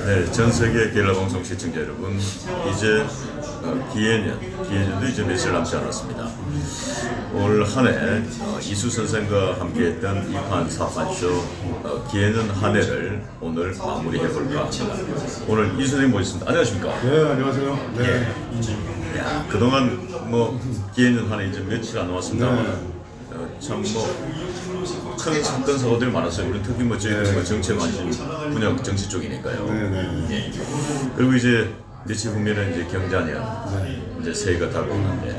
네, 전 세계 겔라 방송 시청자 여러분, 이제 기해년도 이제 며칠 남지 않았습니다. 올 한해 이수 선생과 함께했던 2판 4판쇼 기해년 한 해를 오늘 마무리해볼까 합니다. 오늘 이 선생님 모셨습니다. 안녕하십니까? 네, 안녕하세요. 네. 야, 그동안 뭐 기해년 한 해 이제 며칠 안 왔습니다만 참 큰 사건 사고들이 많았어요. 우리 특히 뭐 저희 정치에 관심 분야 정치 쪽이니까요. 예. 그리고 이제 며칠 후면은 이제 경자년 이제 새해가 다가오는데,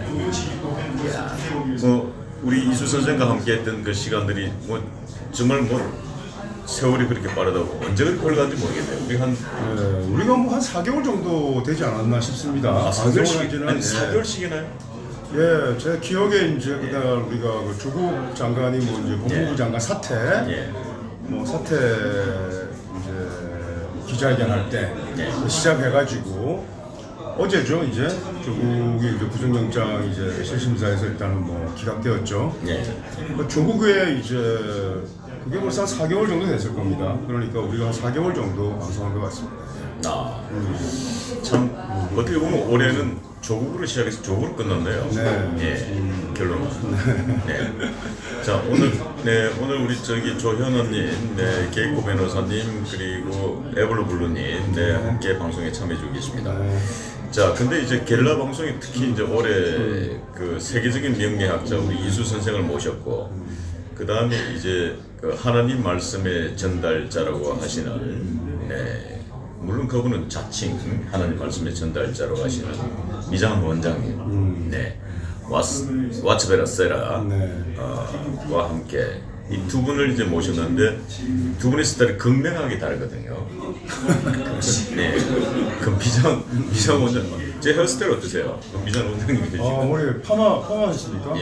야, 뭐 우리 이수 선생과 함께했던 그 시간들이 뭐 정말 뭐 세월이 그렇게 빠르다고 언제 그렇게 흘러간지 모르겠네요. 우리가 뭐 한 4개월 정도 되지 않았나 싶습니다. 4개월씩? 아니 4개월씩이나요? 예, 제 기억에 이제 그날 우리가 그 조국 장관이 뭐 이제 법무부 장관 사퇴, 뭐 사퇴 이제 기자회견할 때 시작해가지고 어제죠 이제 조국이 이제 구속영장 이제 실심사에서 일단은 뭐 기각되었죠. 그 조국에 이제 그게 벌써 한 4개월 정도 됐을 겁니다. 그러니까 우리가 한 4개월 정도 방송한 것 같습니다. 참 어떻게 보면 올해는 조국으로 시작해서 조국으로 끝났네요. 결론은. 자, 오늘 우리 저기 조현원님, 개이코 변호사님, 그리고 에블로 블루님, 함께 방송에 참여해주고 계십니다. 자, 근데 이제 겔라 방송이 특히 이제 올해 그 세계적인 명리학자 우리 이수 선생을 모셨고, 그 다음에 이제 그 하나님 말씀의 전달자라고 하시는, 물론 그분은 자칭 하나님 말씀의 전달자로 하시는 미장원 원장님, 와츠베라세라 와 함께 이 두 분을 이제 모셨는데 두 분의 스타일이 극명하게 다르거든요. 그 미장 원장, 제 헤어스타일 어떠세요? 미장 원장님이 되시고. 머리 파마 하셨습니까?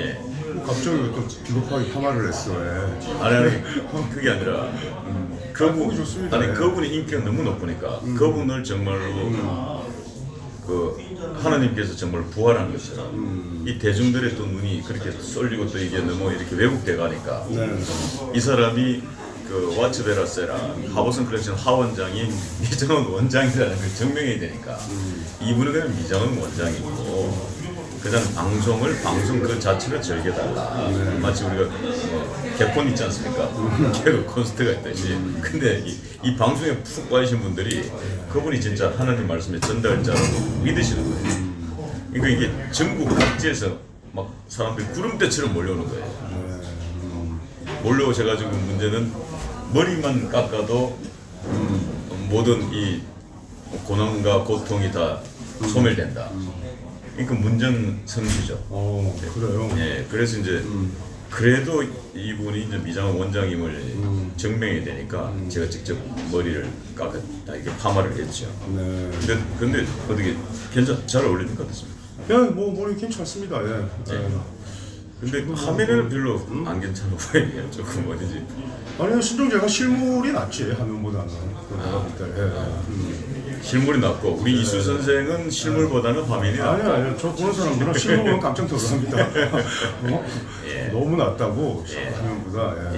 갑자기 또 비겁하게 파마를 했어. 아니 그게 아니라 보기 좋습니다. 그분의 인기가 너무 높으니까 그분을 정말로 그 하나님께서 정말 부활한 것처럼 이 대중들의 또 눈이 그렇게 쏠리고 또 이게 너무 이렇게 왜곡돼 가니까 이 사람이 그 와츠베라세라 하버슨 컬렉션 하원장이 미장원 원장이라는 걸 증명해야 되니까 이분은 그냥 미장원 원장이고 그냥 방송 그 자체를 즐겨달라. 마치 우리가 개콘 있지 않습니까? 개그 콘서트가 있듯이. 근데 이 방송에 푹 빠지신 분들이 그분이 진짜 하나님 말씀의 전달자라고 믿으시는 거예요. 그러니까 이게 전국 각지에서 막 사람들이 구름대처럼 몰려오는 거예요. 몰려오셔가지고 문제는 머리만 깎아도 모든 이 고난과 고통이 다 소멸된다. 그러니까 문전성시죠. 그래요. 그래서 이제 그래도 이분이 이제 미장원 원장님을 증명해야 되니까 제가 직접 머리를 깎았다 이게 파마를 했죠. 근데 어떻게 잘 어울리는 것 같습니다. 뭐 머리 괜찮습니다. 근데 화면에는 별로 안 괜찮아 보이네요. 조금 어디지? 아니요, 신동재가 실물이 낫지 화면보다는. 내가 볼 때. 실물이 낫고 우리 이수 선생은 실물보다는 화면이 낫고. 아니요, 저 보는 사람들은 실물 보면 깜짝 놀랍니다. 너무 낫다고 화면보다.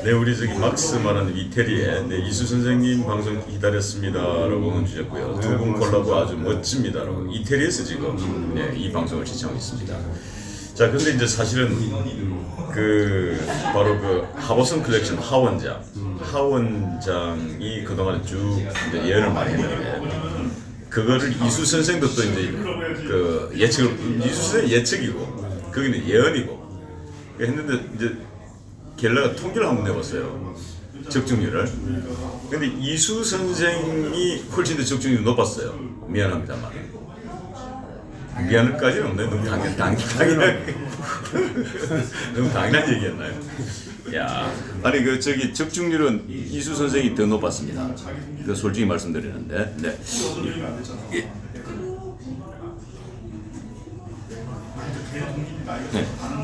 네, 우리 저기 막스 말하는 이태리에 이수 선생님 방송 기다렸습니다라고 응원 주셨고요. 두 분 콜라보 아주 멋집니다라고 이태리에서 지금 이 방송을 시청하고 있습니다. 자, 근데 이제 사실은 그 바로 그 하버슨 컬렉션 하원장이 그동안 쭉 이제 예언을 많이 했는데 그거를 이수 선생도 또 이제 그 이수 선생 예측이고 거기는 예언이고 했는데 이제 겔라가 통계를 한번 내봤어요. 적중률을. 근데 이수 선생이 훨씬 더 적중률이 높았어요. 미안합니다만. 미안할까지는 없네. 너무 당연하게. 너무 당연한 얘기였나요? 야, 아니 그 저기 적중률은 이수 선생이 더 높았습니다. 그 솔직히 말씀드리는데,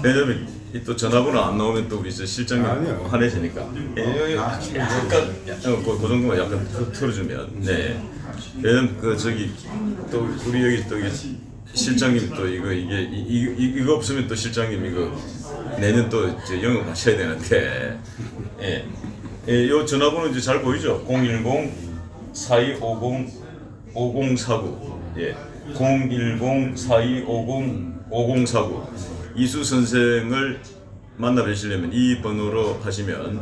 왜냐면 또 전화번호 안 나오면 또 우리 실장님 화내시니까. 약간 그 정도만 약간 틀어주면. 왜냐면 그 저기 또 우리 여기 또 실장님 또 이거 없으면 또 실장님 이거 내년 또 영업 하셔야 되는데 요 전화번호 이제 잘 보이죠? 010 02-4250-5049 예, 010-4250-5049 이수 선생을 만나 뵈시려면 이 번호로 하시면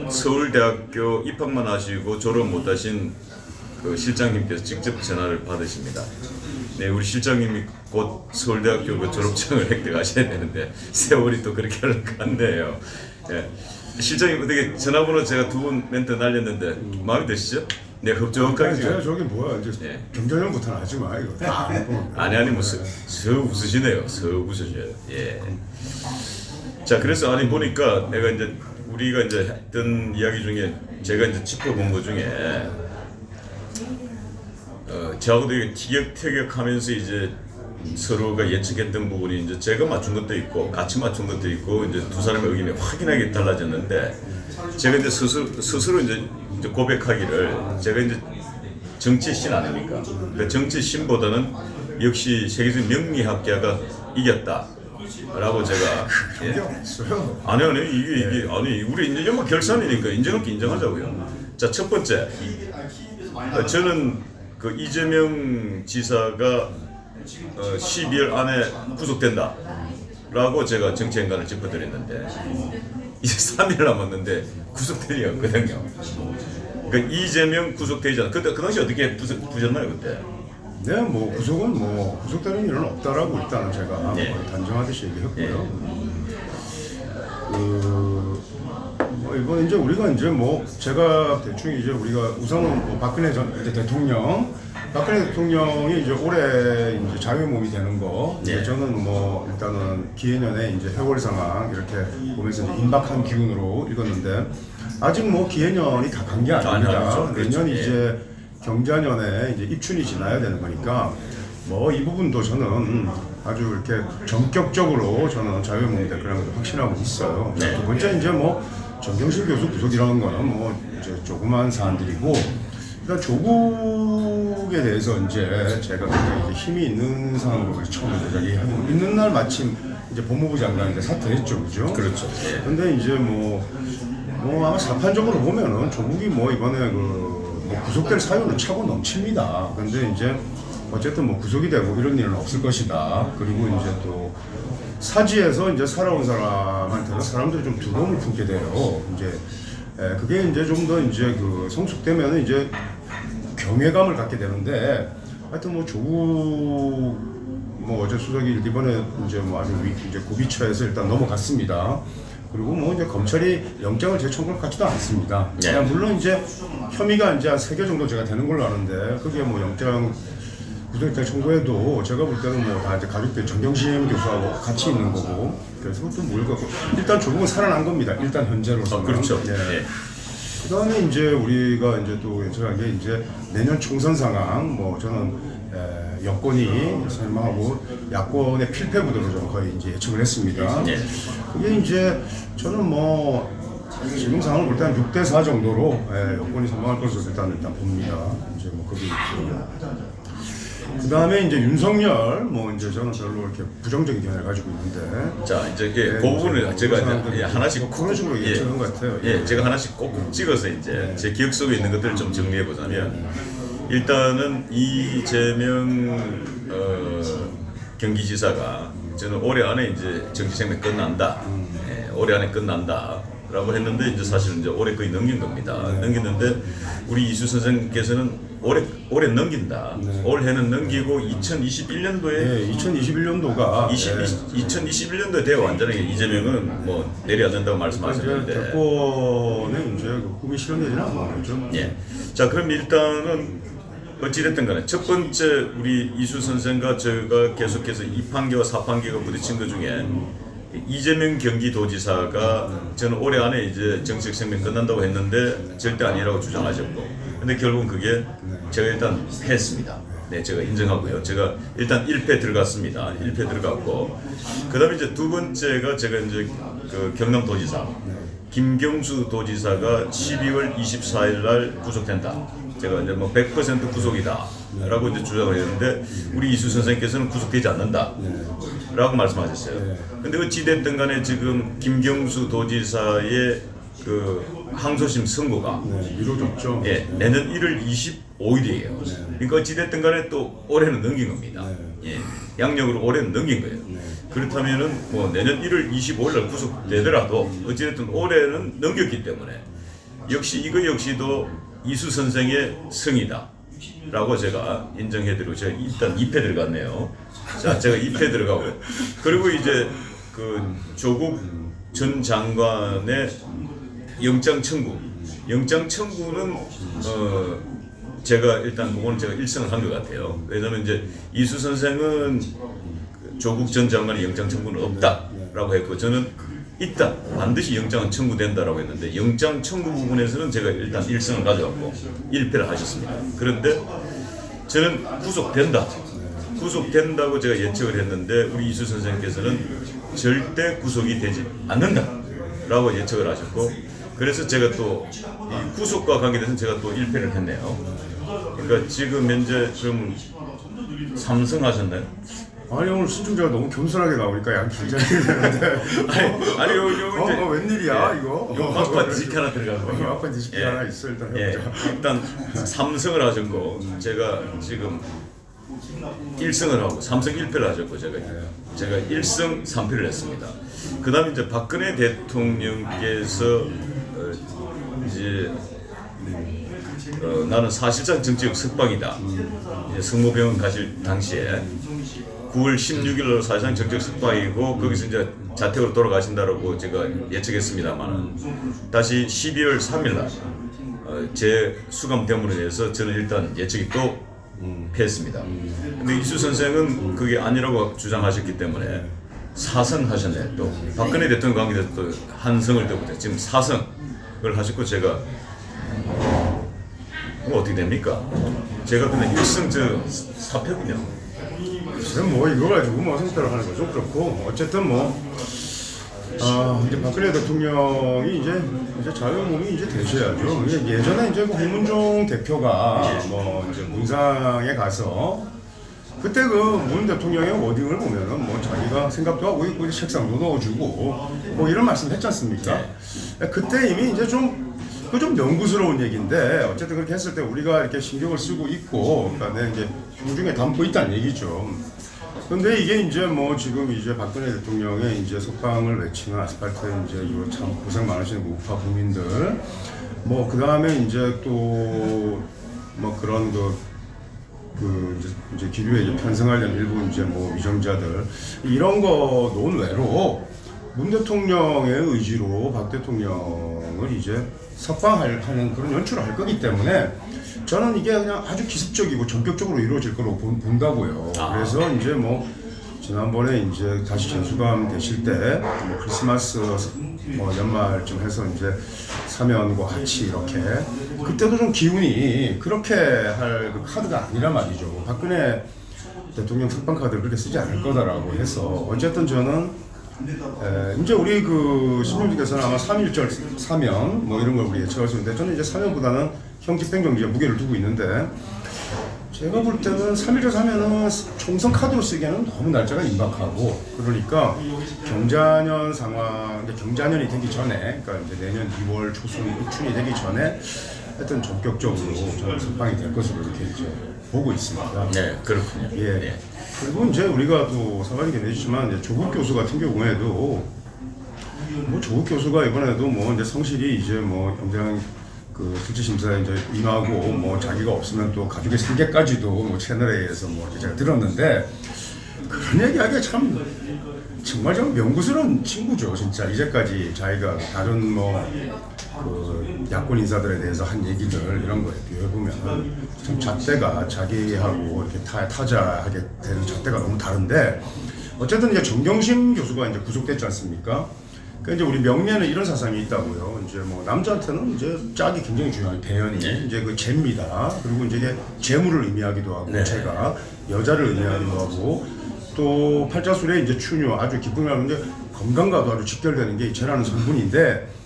서울대학교 입학만 하시고 졸업 못하신 그 실장님께서 직접 전화를 받으십니다. 네, 우리 실장님이 곧 서울대학교 그 졸업증을 획득하셔야 되는데 세월이 또 그렇게 흘러갔네요. 예. 실장님 어떻게 전화번호 제가 두 분 멘트 날렸는데 마음에 드시죠? 네, 흡족하게 제가 저기 뭐야 이제 예. 경전형부터는 하지 마 이거 다 아는 아니 뭐 서 웃으시네요. 서 웃으셔요. 예. 자, 그래서 아니 보니까 내가 이제 우리가 이제 했던 이야기 중에 제가 이제 짚어본 것 중에 저하고도 이게 티격태격하면서 이제 서로가 예측했던 부분이 이제 제가 맞춘 것도 있고 같이 맞춘 것도 있고 이제 두 사람의 의견이 확연하게 달라졌는데 제가 이제 스스로 이제 고백하기를 제가 이제 정치신 아닙니까? 그 정치신보다는 역시 세계적인 명리학자가 이겼다라고 제가 예. 아니 이게 아니 우리 이제 연말 결산이니까 인정할게 인정하자고요. 자, 첫 번째 저는 그 이재명 지사가 12월 안에 구속된다 라고 제가 정치행간을 짚어드렸는데 이제 3일 남았는데 구속될 리가 없거든요. 그러니까 이재명 구속되지 않아. 그때 그 당시 어떻게 부셨나요 그때? 네, 뭐 구속은 뭐 구속되는 일은 없다라고 일단은 제가 예. 단정하듯이 얘기했고요. 예. 뭐 이번 이제 우리가 이제 뭐 제가 대충 이제 우리가 우선은 뭐 박근혜 전 이제 박근혜 대통령이 이제 올해 이제 자유몸이 되는 거, 예. 저는 뭐 일단은 기해년에 이제 해월 상황 이렇게 보면서 이제 임박한 기운으로 읽었는데 아직 뭐 기해년이 다 간 게 아닙니다. 그렇죠. 내년 예. 이제 경자년에 이제 입춘이 지나야 되는 거니까 뭐 이 부분도 저는 아주 이렇게 전격적으로 저는 자유몸이 될 거라는 걸 확신하고 있어요. 네. 두 번째 이제 뭐 정경심 교수 구속이라는 거는 뭐 이제 조그만 사안들이고. 그러니까 조국에 대해서 이제 제가 굉장히 이제 힘이 있는 상황으로 처음에 이야기하고 있는 날 마침 이제 법무부 장관 이제 사퇴했죠, 그죠? 그렇죠. 예. 근데 이제 뭐 아마 사판적으로 보면은 조국이 뭐 이번에 뭐 구속될 사유는 차고 넘칩니다. 근데 이제 어쨌든 뭐 구속이 되고 이런 일은 없을 것이다. 그리고 이제 또 사지에서 이제 살아온 사람한테는 사람들이 좀 두려움을 품게 돼요. 이제 그게 이제 좀 더 이제 그 성숙되면은 이제 경외감을 갖게 되는데 하여튼 뭐 조국 뭐 어제 수석이 이번에 이제 뭐 아주 이제 고비처에서 일단 넘어갔습니다. 그리고 뭐 이제 검찰이 영장을 재청구할 것 같지도 않습니다. 네. 물론 이제 혐의가 이제 한 3개 정도 제가 되는 걸로 아는데 그게 뭐 영장 구속영장 청구해도 제가 볼 때는 뭐 다 이제 가족들 정경심 교수하고 같이 있는 거고 그래서 그것도 모르고 일단 조국은 살아난 겁니다. 일단 현재로서는. 그렇죠. 예. 예. 그다음에 이제 우리가 이제 또 예측한 게 이제 내년 총선 상황 뭐 저는 여권이 설명하고 야권의 필패 구도로 좀 거의 이제 예측을 했습니다. 예. 그게 이제 저는 뭐 지금 상황을 볼 때는 6대4 정도로 여권이 선방할 것으로 일단 봅니다. 이제 뭐 거기 그 다음에 이제 윤석열 뭐 이제 저는 별로 이렇게 부정적인 견해를 가지고 있는데 자, 이제 그 부분을 제가 이제 하나씩 그런 식으로 예측한 것 같아요. 예, 제가 하나씩 꼭 찍어서 이제 제 기억 속에 있는 것들을 좀 정리해 보자면 일단은 이재명 경기지사가 저는 올해 안에 이제 정치 생명 끝난다. 예, 올해 안에 끝난다라고 했는데 이제 사실은 이제 올해 거의 넘긴 겁니다. 넘겼는데 우리 이수 선생님께서는 올해 넘긴다. 올해는 넘기고 2021년도에 2021년도가 2021년도에 대해 완전하게 이재명은 뭐 내려야 된다고 말씀하셨는데 대권에 이제 그 꿈이 실현되지는 않는 거죠. 예. 자, 그럼 일단은 어찌됐든 간에 첫 번째 우리 이수 선생과 제가 계속해서 2판계와 4판계가 부딪힌 것 중에 이재명 경기도지사가 저는 올해 안에 이제 정치적 생명 끝난다고 했는데 절대 아니라고 주장하셨고 근데 결국은 그게 제가 일단 패했습니다. 네, 제가 인정하고요. 제가 일단 1패 들어갔습니다. 1패 들어갔고 그 다음에 이제 두 번째가 제가 이제 그 경남도지사 김경수 도지사가 12월 24일 날 구속된다. 제가 이제 뭐 100% 구속이다 라고 이제 주장을 했는데 우리 이수 선생님께서는 구속되지 않는다 라고 말씀하셨어요. 근데 어찌됐든 간에 지금 김경수 도지사의 그 항소심 선고가 미뤄졌죠. 예, 내년 1월 25일이에요. 그러니까 어찌됐든 간에 또 올해는 넘긴 겁니다. 예, 양력으로 올해는 넘긴 거예요. 그렇다면은 뭐 내년 1월 25일 날 구속되더라도 어찌됐든 올해는 넘겼기 때문에 역시 이거 역시도 이수 선생의 성이다 라고 제가 인정해드리고 제가 일단 2패 들어갔네요. 자, 제가 2패 들어가고 그리고 이제 그 조국 전 장관의 영장 청구는 제가 일단 그거는 제가 일성을 한 것 같아요. 왜냐면 이제 이수 선생은 조국 전 장관의 영장 청구는 없다라고 했고 저는 있다 반드시 영장은 청구된다라고 했는데 영장 청구 부분에서는 제가 일단 일성을 가져왔고 1패를 하셨습니다. 그런데 저는 구속된다고 제가 예측을 했는데 우리 이수 선생님께서는 절대 구속이 되지 않는다라고 예측을 하셨고 그래서 제가 또 이 구속과 관계돼서 제가 또 1패를 했네요. 그러니까 지금 현재 좀 삼승하셨나요? 아니 오늘 시청자가 너무 겸손하게 나오니까 양 긴장이 되는데 아니 요 이제 웬일이야 예, 이거? 요 막판 뒤집기 하나 들어간 거예요. 막판 뒤집기 하나 있어 일단 해보자. 일단 3승을 하셨고 제가 지금 1승을 하고 3승 1패를 하셨고 제가 1승 3패를 했습니다. 그다음에 이제 박근혜 대통령께서 이제 나는 사실상 정치적 석방이다. 이제 성모병원 가실 당시에 9월 16일로 사실상 정치적 석방이고 거기서 이제 자택으로 돌아가신다라고 제가 예측했습니다만 다시 12월 3일날 제 수감 대문에 대해서 저는 일단 예측이 또 패했습니다. 근데 이수 선생은 그게 아니라고 주장하셨기 때문에 4승 하셨네. 또 박근혜 대통령 관계에서 또 한 승을 더부터 지금 4승을 하셨고 제가 뭐 어떻게 됩니까? 제가 그냥 1승 4패군요. 지금 뭐 이거 가지고 뭐 성패를 하는 거죠. 그렇고 어쨌든 뭐 이제 박근혜 대통령이 이제 자유몸이 이제 되셔야죠. 예전에 이제 홍문종 대표가 뭐 이제 문상에 가서 그때 그 문 대통령의 워딩을 보면은 뭐 자기가 생각도 하고 있고 이제 책상도 넣어주고 뭐 이런 말씀 했지 않습니까? 그때 이미 이제 좀 명구스러운 얘기인데 어쨌든 그렇게 했을 때 우리가 이렇게 신경을 쓰고 있고 그러니까 내 이제 흉중에 담고 있다는 얘기죠. 근데 이게 이제 뭐 지금 이제 박근혜 대통령의 이제 석방을 외치는 아스팔트에 이제 이거 참 고생 많으시는 우파 국민들 뭐 그 다음에 이제 또 뭐 그런 이제 기류에 이제 편승하려는 일부 이제 뭐 위정자들 이런 거 논외로 문 대통령의 의지로 박 대통령을 이제 석방하는 그런 연출을 할 거기 때문에 저는 이게 그냥 아주 기습적이고 전격적으로 이루어질 거로 본다고요. 그래서 이제 뭐 지난번에 이제 다시 전수감 되실 때 뭐 크리스마스 뭐 연말쯤 해서 이제 사면과 같이 이렇게 그때도 좀 기운이 그렇게 할 그 카드가 아니란 말이죠. 박근혜 대통령 석방 카드를 그렇게 쓰지 않을 거다라고 해서 어쨌든 저는 이제 우리 그 신명주께서는 아마 3.1절 사면 뭐 이런 걸 우리 예측할 수 있는데 저는 이제 사면보다는 형집행정지에 무게를 두고 있는데 제가 볼 때는 3.1절 사면은 총선 카드로 쓰기에는 너무 날짜가 임박하고 그러니까 경자년 상황, 경자년이 되기 전에 그러니까 이제 내년 2월 초순 입춘이 되기 전에 하여튼 전격적으로 저는 석방이 될 것으로 이렇게 이제 보고 있습니다. 네, 그렇군요. 예. 네. 그리고 이제 우리가 또 사과님 계시지만 이제 조국 교수 같은 경우에도 뭐 조국 교수가 이번에도 뭐 이제 성실히 이제 뭐 영장 그 실질 심사에 이제 임하고 뭐 자기가 없으면 또 가족의 생계까지도 뭐 채널에 의해서 뭐 이렇게 제가 들었는데 그런 얘기하기가 참 정말 좀 명구스러운 친구죠. 진짜 이제까지 자기가 다른 뭐 그 야권 인사들에 대해서 한 얘기들 이런 거에 비해 보면 참 잣대가 자기하고 이렇게 타자하게 되는 잣대가 너무 다른데 어쨌든 이제 정경심 교수가 이제 구속됐지 않습니까? 그러니까 이제 우리 명리에는 이런 사상이 있다고요. 이제 뭐 남자한테는 이제 짝이 굉장히 중요한 배연이 이제 그 재입니다. 그리고 이제 이게 재물을 의미하기도 하고 제가 여자를 의미하기도 하고 또 팔자술에 이제 추녀 아주 기쁨이 하는 게 건강과도 아주 직결되는 게 재라는 성분인데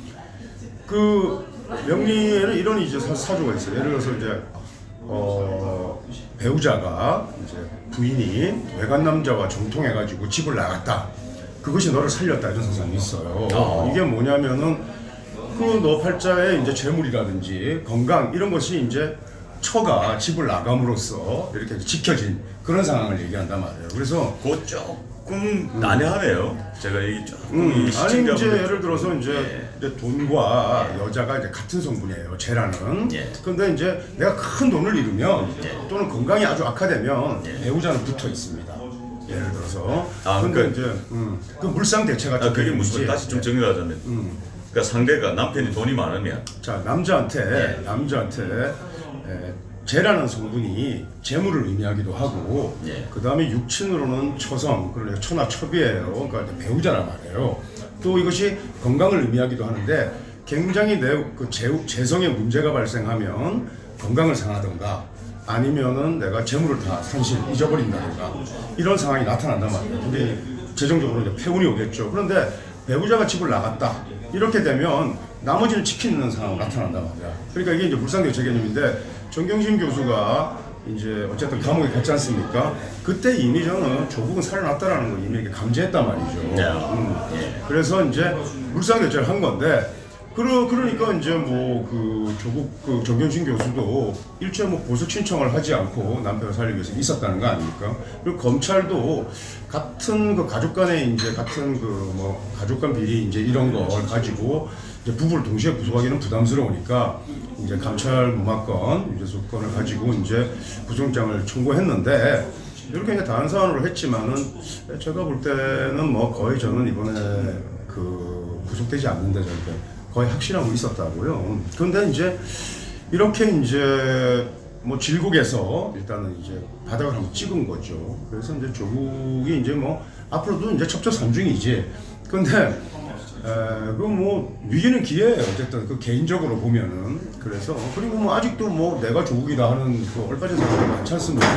그 명리에는 이런 이제 사주가 있어요. 예를 들어서 이제 배우자가 이제 부인이 외간 남자와 정통해가지고 집을 나갔다. 그것이 너를 살렸다 이런 사상이 있어요. 이게 뭐냐면은 그 너 팔자에 이제 재물이라든지 건강 이런 것이 이제 처가 집을 나감으로써 이렇게 지켜진 그런 상황을 얘기한단 말이에요. 그래서 그 조금 난해하네요. 제가 이 조금 이 아니 이제 시청자분들 예를 들어서 이제 돈과 여자가 이제 같은 성분이에요. 재라는. 예. 근데 이제 내가 큰 돈을 잃으면 예. 또는 건강이 아주 악화되면 예. 배우자는 붙어 있습니다. 예를 들어서. 아, 근데 그러니까- 이제 그 물상 대체가 아, 그게 무슨 있지. 다시 좀 정리하자면 그러니까 상대가 남편이 돈이 많으면 자 남자한테 재라는 성분이 재물을 의미하기도 하고 예. 그 다음에 육친으로는 처성 그러니까 처나 첩이에요. 그러니까 이제 배우자란 말이에요. 또 이것이 건강을 의미하기도 하는데 굉장히 그 재성에 문제가 발생하면 건강을 상하던가 아니면은 내가 재물을 다 산실 잊어버린다든가 이런 상황이 나타난단 말이에요. 근데 재정적으로 이제 폐운이 오겠죠. 그런데 배우자가 집을 나갔다 이렇게 되면 나머지는 지키는 상황이 나타난단 말이야. 그러니까 이게 이제 물상대체 개념인데 정경심 교수가 이제 어쨌든 감옥에 갔지 않습니까? 그때 이미 저는 조국은 살아났다라는 걸 이미 이렇게 감지했단 말이죠. 예. 그래서 이제 물상대체를 한 건데 그러니까 이제 뭐 그 조국 그 정경심 교수도 일체 뭐 보석 신청을 하지 않고 남편을 살리기 위해서 있었다는 거 아닙니까? 그리고 검찰도 같은 그 가족 간의 이제 같은 그 뭐 가족 간 비리 이제 이런 걸 가지고 이제 부부를 동시에 구속하기는 부담스러우니까 이제 감찰 무마건 유죄소건을 가지고 이제 구속장을 청구했는데 이렇게 이제 다른 사안으로 했지만은 제가 볼 때는 뭐 거의 저는 이번에 그 구속되지 않는데 절대 거의 확신하고 있었다고요. 그런데 이제 이렇게 이제 뭐 질곡에서 일단은 이제 바닥을 한번 찍은 거죠. 그래서 이제 조국이 이제 뭐 앞으로도 이제 첩첩산중이지. 근데 그 뭐 위기는 기회예요. 어쨌든 그 개인적으로 보면은 그래서 그리고 뭐 아직도 뭐 내가 조국이다 하는 그 얼빠진 사람이 많지 않습니까?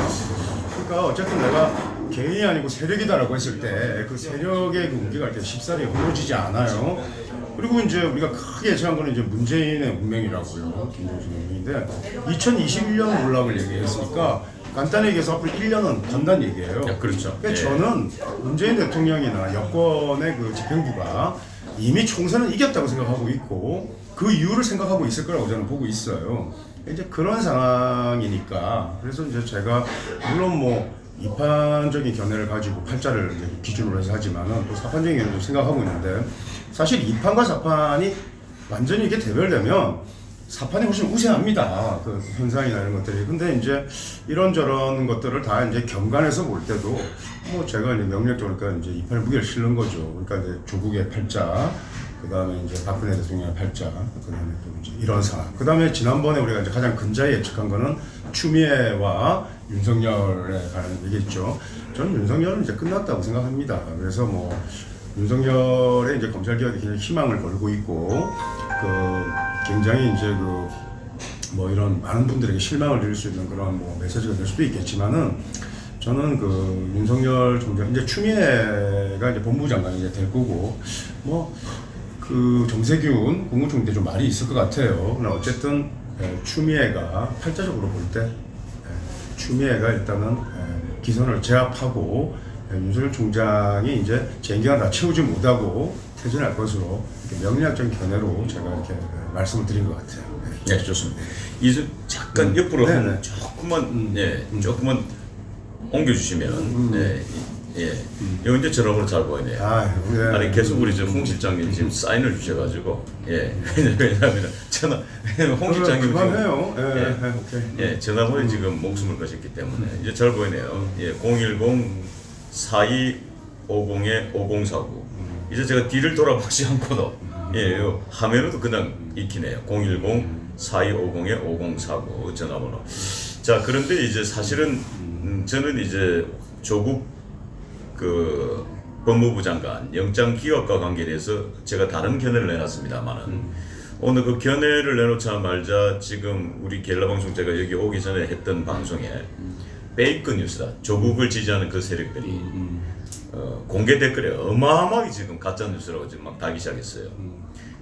그러니까 어쨌든 내가 개인이 아니고 세력이다라고 했을 때 그 세력의 그 무게가 이렇게 쉽사리 흐려지지 않아요. 그리고 이제 우리가 크게 예측한 거는 이제 문재인의 운명이라고요. 김정신 운명인데 2021년 올라올 얘기했으니까 간단히 얘기해서 앞으로 1년은 간단 얘기예요. 그렇죠. 그러니까 예. 저는 문재인 대통령이나 여권의 그 집행부가 이미 총선은 이겼다고 생각하고 있고 그 이유를 생각하고 있을 거라고 저는 보고 있어요. 이제 그런 상황이니까 그래서 이제 제가 물론 뭐 이판적인 견해를 가지고 팔자를 이제 기준으로 해서 하지만은 또 사판적인 견해도 생각하고 있는데 사실 이판과 사판이 완전히 이게 대별되면 사판이 훨씬 우세합니다. 그 현상이나 이런 것들이. 근데 이제 이런저런 것들을 다 이제 경관해서 볼 때도 뭐 제가 이제 명령적으로 그러니까 이제 이팔 무게를 실는 거죠. 그러니까 이제 조국의 팔자, 그 다음에 이제 박근혜 대통령의 팔자, 그 다음에 또 이제 이런 상황. 그 다음에 지난번에 우리가 이제 가장 근자에 예측한 거는 추미애와 윤석열에 관한 얘기했죠. 저는 윤석열은 이제 끝났다고 생각합니다. 그래서 뭐 윤석열의 이제 검찰 개혁에 굉장히 희망을 걸고 있고 그 굉장히 이제 그 뭐 이런 많은 분들에게 실망을 드릴 수 있는 그런 뭐 메시지가 될 수도 있겠지만은 저는 그 윤석열 총장 이제 추미애가 이제 법무부 장관이 이제 될 거고 뭐 그 정세균 국무총리 좀 말이 있을 것 같아요. 그러나 어쨌든 추미애가 팔자적으로 볼 때 추미애가 일단은 기선을 제압하고 윤석열 총장이 이제 재임기간 다 채우지 못하고 퇴진할 것으로 이렇게 명리학적인 견해로 제가 이렇게 말씀을 드린 것 같아요. 네, 좋습니다. 이제 잠깐 옆으로 네네. 한 조금만 옮겨주시면, 이거 이제 저런 잘 보이네요. 아니 계속 우리 홍 실장님 지금 사인을 주셔가지고, 왜냐하면 홍 실장님 그만해요. 오케이. 전화번호 지금 목숨을 거셨기 때문에 이제 잘 보이네요. 010-4250-5049. 이제 제가 뒤를 돌아보지 않고도 요 화면으로도 그냥 익히네요. 010-4250-5049 전화번호. 자, 그런데 이제 사실은 저는 이제 조국 그 법무부 장관 영장 기각과 관계에 대해서 제가 다른 견해를 내놨습니다만은 오늘 그 견해를 내놓자마자 지금 우리 겔라 방송 제가 여기 오기 전에 했던 방송에 페이크 뉴스다. 조국을 지지하는 그 세력들이 공개 댓글에 어마어마하게 지금 가짜 뉴스라고 지금 막 달기 시작했어요.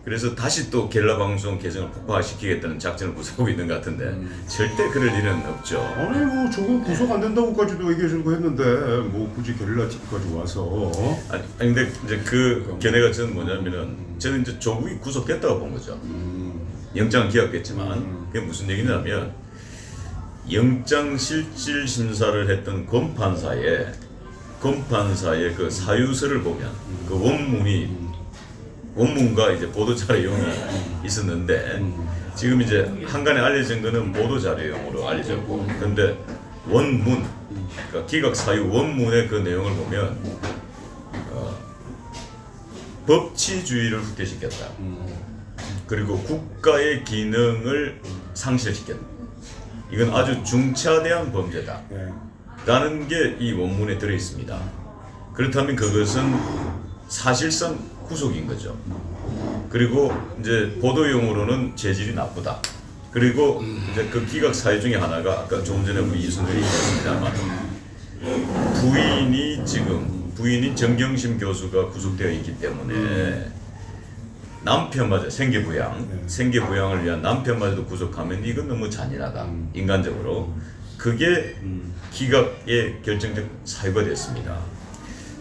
그래서 다시 또 겔라 방송 계정을 폭파시키겠다는 작전을 구사하고 있는 것 같은데 절대 그럴 일은 없죠. 아니 뭐 저거 구속 안 된다고까지도 얘기해주고 했는데 뭐 굳이 게릴라 TV까지 와서 아니 근데 이제 그 견해가 저는 뭐냐면은 저는 이제 조국이 구속됐다고 본 거죠. 영장은 기각됐지만 그게 무슨 얘기냐면 영장 실질 심사를 했던 검판사의 그 사유서를 보면 그 원문과 이제 보도 자료용이 있었는데 지금 이제 한간에 알려진 거는 보도 자료용으로 알려졌고 근데 원문 그러니까 기각 사유 원문의 그 내용을 보면 법치주의를 후퇴시켰다. 그리고 국가의 기능을 상실시켰다. 이건 아주 중차대한 범죄다. 라는 게 이 원문에 들어 있습니다. 그렇다면 그것은 사실상 구속인 거죠. 그리고 이제 보도용으로는 재질이 나쁘다. 그리고 이제 그 기각 사유 중에 하나가 아까 조금 전에 우리 이순들이 얘기했습니다만 부인인 정경심 교수가 구속되어 있기 때문에 남편마저 생계부양을 위한 남편마저도 구속하면 이건 너무 잔인하다. 인간적으로 그게 기각의 결정적 사유가 됐습니다.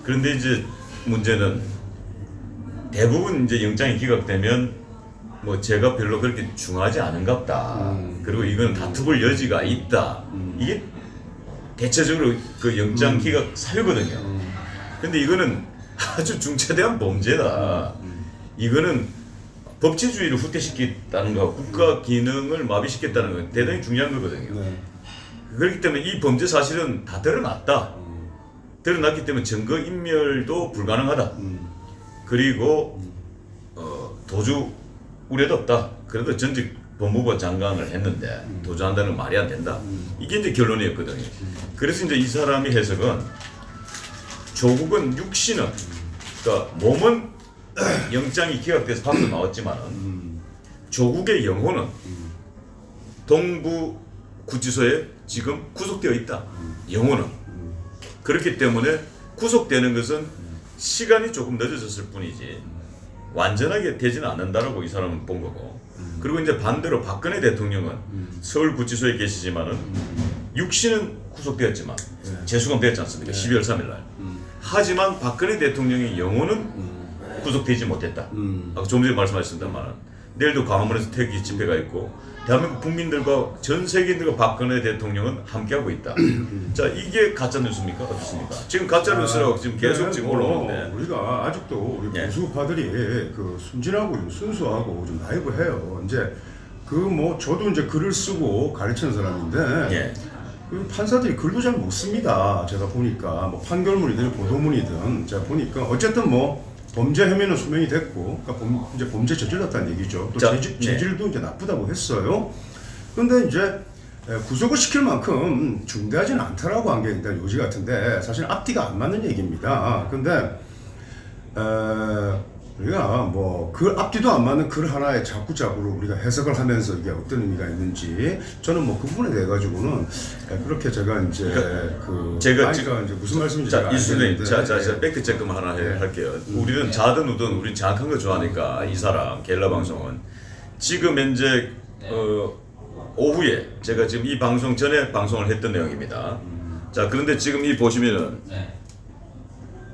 그런데 이제 문제는 대부분 이제 영장이 기각되면 뭐 제가 별로 그렇게 중하지 않은갑다. 그리고 이건 다투볼 여지가 있다. 이게 대체적으로 그 영장 기각 사유거든요. 근데 이거는 아주 중차대한 범죄다. 이거는 법치주의를 후퇴시켰다는 거, 국가 기능을 마비시켰다는 건 대단히 중요한 거거든요. 그렇기 때문에 이 범죄 사실은 다 드러났다. 드러났기 때문에 증거 인멸도 불가능하다. 그리고 도주 우려도 없다. 그래도 전직 법무부 장관을 했는데 도주한다는 건 말이 안 된다. 이게 이제 결론이었거든요. 그래서 이제 이 사람이 해석은 조국은 육신은 그러니까 몸은 영장이 기각돼서 밖으로 나왔지만은 조국의 영혼은 동부 구치소에 지금 구속되어 있다. 영혼은. 그렇기 때문에 구속되는 것은 시간이 조금 늦어졌을 뿐이지 완전하게 되지는 않는다라고 이 사람은 본 거고. 그리고 이제 반대로 박근혜 대통령은 서울 구치소에 계시지만은 육신은 구속되었지만 재수감되었지 않습니까? 12월 3일 날. 하지만 박근혜 대통령의 영혼은 구속되지 못했다. 아까 좀 전에 말씀하셨습니다만 내일도 광화문에서 태극기 집회가 있고 대한민국 국민들과 전 세계인들과 박근혜 대통령은 함께하고 있다. 자, 이게 가짜 뉴스입니까? 어떻습니까? 지금 가짜 뉴스라고 지금 계속 지금 올라오는데 우리가 아직도 우리 보수파들이 그 순진하고 좀 순수하고 좀 나이브해요. 이제 그 뭐 저도 이제 글을 쓰고 가르치는 사람인데 그 판사들이 글도 잘 못 씁니다. 제가 보니까 뭐 판결문이든 보도문이든 제가 보니까 어쨌든 뭐 범죄 혐의는 소명이 됐고, 그러니까 이제 범죄 저질렀다는 얘기죠. 또 재질도 이제 나쁘다고 했어요. 그런데 이제 구속을 시킬 만큼 중대하지는 않다라고 한 게 일단 요지 같은데 사실 앞뒤가 안 맞는 얘기입니다. 근데 우리가 뭐 그 앞뒤도 안 맞는 글 하나에 자꾸자꾸 우리가 해석을 하면서 이게 어떤 의미가 있는지 저는 뭐 그 부분에 대해 가지고는 그렇게 제가 이제 제가 이제 무슨 말씀인지 자, 이수님, 자, 팩트 체크만 하나 할게요. 우리는 자든 우든 우린 정확한 거 좋아하니까 이 사람 겔라 방송은 지금 현재 오후에 제가 지금 이 방송 전에 방송을 했던 내용입니다. 자, 그런데 지금 이 보시면은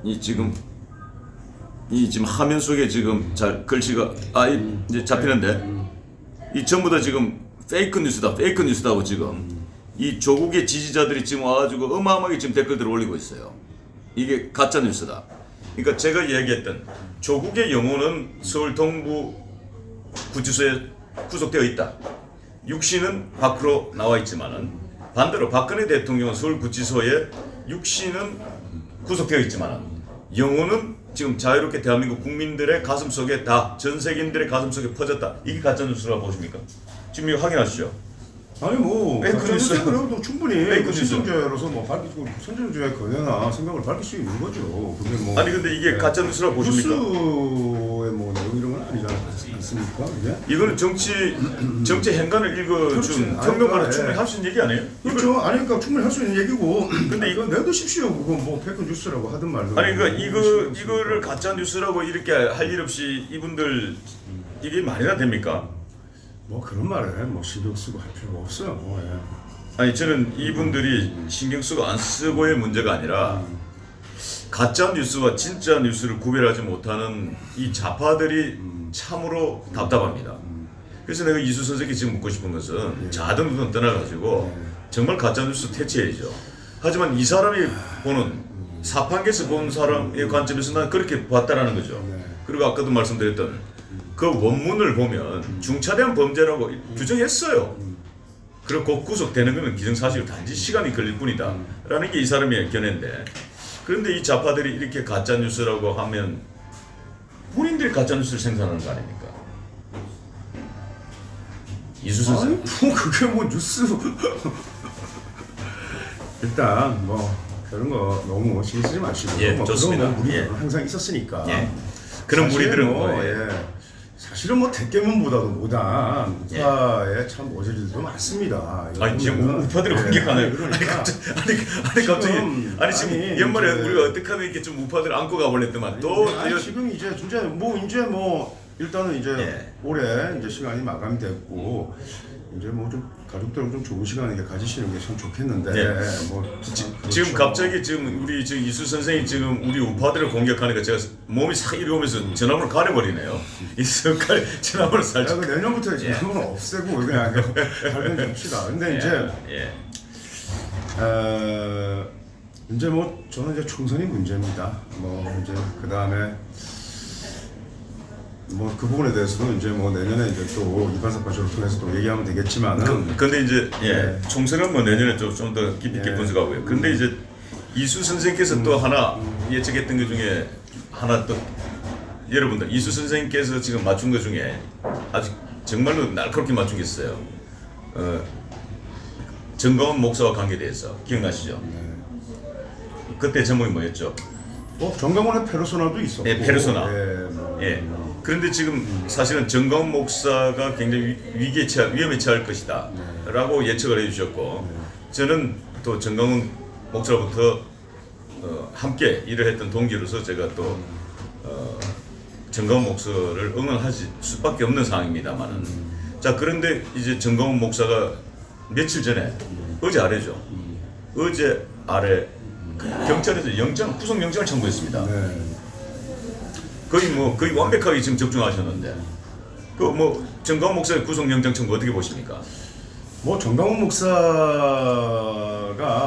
이 지금 화면 속에 지금 잘 글씨가 이제 잡히는데 이 전부 다 지금 페이크 뉴스다고 지금 이 조국의 지지자들이 지금 와가지고 어마어마하게 지금 댓글들을 올리고 있어요. 이게 가짜 뉴스다. 그러니까 제가 이야기했던 조국의 영혼은 서울 동부 구치소에 구속되어 있다. 육신은 밖으로 나와 있지만은 반대로 박근혜 대통령은 서울 구치소에 육신은 구속되어 있지만은 영혼은 지금 자유롭게 대한민국 국민들의 가슴 속에 전 세계인들의 가슴 속에 퍼졌다. 이게 가짜 뉴스라고 보십니까? 지금 이거 확인하시죠. 아니 뭐 페이크 뉴스 그래도 충분히 페이크 뉴스. 신성주의로서 뭐 밝히고 선정주의 견해나 생각을 밝힐 수 있는 거죠. 근데 뭐 아니 근데 이게 가짜 뉴스라고 보십니까? 뉴스의 뭐 내용 이런 건 아니지 않습니까? 이게? 이거는 정치 행간을 읽어준 평론가는 충분히 할 수 있는 얘기 아니에요? 그렇죠. 아니 그러니까 충분히 할 수 있는 얘기고. 근데 이거 내두십시오. 그거 뭐 페이크 뉴스라고 하든 말든. 아니 그러니까 이거를 가짜 뉴스라고 이렇게 할 일 없이 이분들 이게 말이나 됩니까? 뭐 그런 말을 뭐 신경 쓰고 할 필요가 없어요. 뭐, 예. 아니 저는 이분들이 신경 쓰고 안 쓰고의 문제가 아니라 가짜 뉴스와 진짜 뉴스를 구별하지 못하는 이 좌파들이 참으로 답답합니다. 그래서 내가 이수 선생님께 지금 묻고 싶은 것은 자든 누든 떠나가지고 정말 가짜 뉴스 퇴치해야죠. 하지만 이 사람이 보는 사판계에서 본 사람의 관점에서 난 그렇게 봤다라는 거죠. 그리고 아까도 말씀드렸던 그 원문을 보면 중차대한 범죄라고 규정했어요. 그리고 곧 구속되는 것은 기정사실로 단지 시간이 걸릴 뿐이다 라는 게 이 사람의 견해인데, 그런데 이 좌파들이 이렇게 가짜뉴스라고 하면 본인들이 가짜뉴스를 생산하는 거 아닙니까? 이수 선생. 아니 뭐 그게 뭐 뉴스 일단 뭐 그런 거 너무 신경 쓰지 마시고 예, 뭐 좋습니다. 그런 뭐 무리들은 예. 항상 있었으니까 그런 사실은 무리들은 뭐, 뭐, 예. 사실은 뭐 대깨문보다도 못한 예. 우파에 참 모질들도 많습니다. 아니 지금 우파들을 공격하나요? 그러니까 아니 갑자기 지금 연말에 이제, 우리가 어떻게 하면 이렇게 좀 우파들 안고 가볼랬더만 또 지금 이제 진짜 뭐 일단은 이제 예. 올해 이제 시간이 마감됐고 이제 뭐 좀 가족들하고 좀 좋은 시간을 이렇게 가지시는 게 참 좋겠는데 예. 뭐 지금 갑자기 지금 우리 지금 이수 선생이 지금 우리 우파들을 공격하니까 제가 몸이 싹 이러면서 전화번호 가려버리네요. 이수 전화번호 야, 살짝. 그 내년부터 지금은 없애고 그냥 발견 줍시다. 근데 이제 뭐 저는 이제 총선이 문제입니다. 뭐 이제 그 다음에 뭐 그 부분에 대해서는 이제 뭐 내년에 이제 또 이반사과쇼를 통해서 또 얘기하면 되겠지만은 근데 이제 총선은 뭐 내년에 좀 더 깊이 있게 분석하고요. 근데 이제 이수 선생께서 또 하나 예측했던 것 중에 하나 또 여러분들 이수 선생께서 지금 맞춘 것 중에 아주 정말로 날카롭게 맞춘 게 있어요. 정가원 목사와 관계돼서 기억나시죠? 그때 제목이 뭐였죠? 정강원의 페르소나도 있었고 네, 페르소나. 뭐, 예. 그런데 지금 사실은 정가원 목사가 굉장히 위험에 처할 것이다 라고 예측을 해주셨고, 저는 또 정가원 목사로부터 함께 일을 했던 동기로서 제가 또 정가원 목사를 응원할 수밖에 없는 상황입니다만은, 자 그런데 이제 정가원 목사가 며칠 전에 어제 아래죠. 어제 아래 경찰에서 구속영장을 청구했습니다. 거의 완벽하게 지금 접종하셨는데, 그 뭐 정가원 목사의 구속영장 청구 어떻게 보십니까? 뭐 정강원 목사가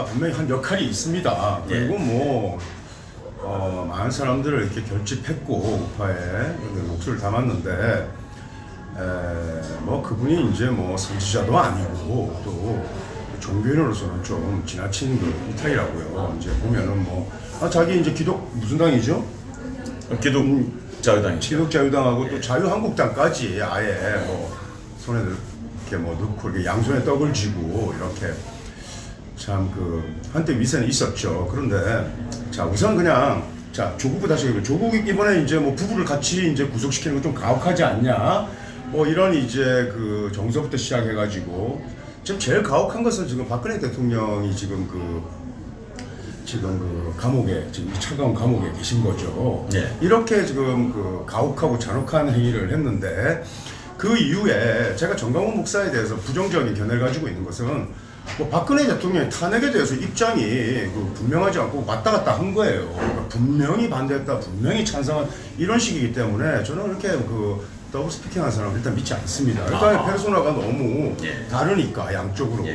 분명히 한 역할이 있습니다. 그리고 뭐 많은 사람들을 이렇게 결집했고 우파에 목소리를 담았는데, 뭐 그분이 이제 뭐 선지자도 아니고 또 종교인으로서는 좀 지나친 그 이탈이라고요. 이제 보면은 자기 이제 무슨 당이죠? 기독자유당이죠. 기독자유당하고 또 자유한국당까지 아예 뭐 손에 이렇게 뭐 넣고 이렇게 양손에 떡을 쥐고 이렇게 참 그 한때 위세는 있었죠. 그런데 자 우선 그냥 자 조국부 다시 얘기해. 조국이 이번에 이제 뭐 부부를 같이 이제 구속시키는 건 좀 가혹하지 않냐? 뭐 이런 이제 그 정서부터 시작해가지고 지금 제일 가혹한 것은 지금 박근혜 대통령이 지금 그 감옥에 지금 차가운 감옥에 계신 거죠. 이렇게 지금 그 가혹하고 잔혹한 행위를 했는데, 그 이후에 제가 정강원 목사에 대해서 부정적인 견해를 가지고 있는 것은 뭐 박근혜 대통령의 탄핵에 대해서 입장이 그 분명하지 않고 왔다 갔다 한 거예요. 그러니까 분명히 반대했다, 분명히 찬성한 이런 식이기 때문에 저는 이렇게 그 더블 스피킹한 사람을 일단 믿지 않습니다. 일단 페르소나가 너무 다르니까 양쪽으로.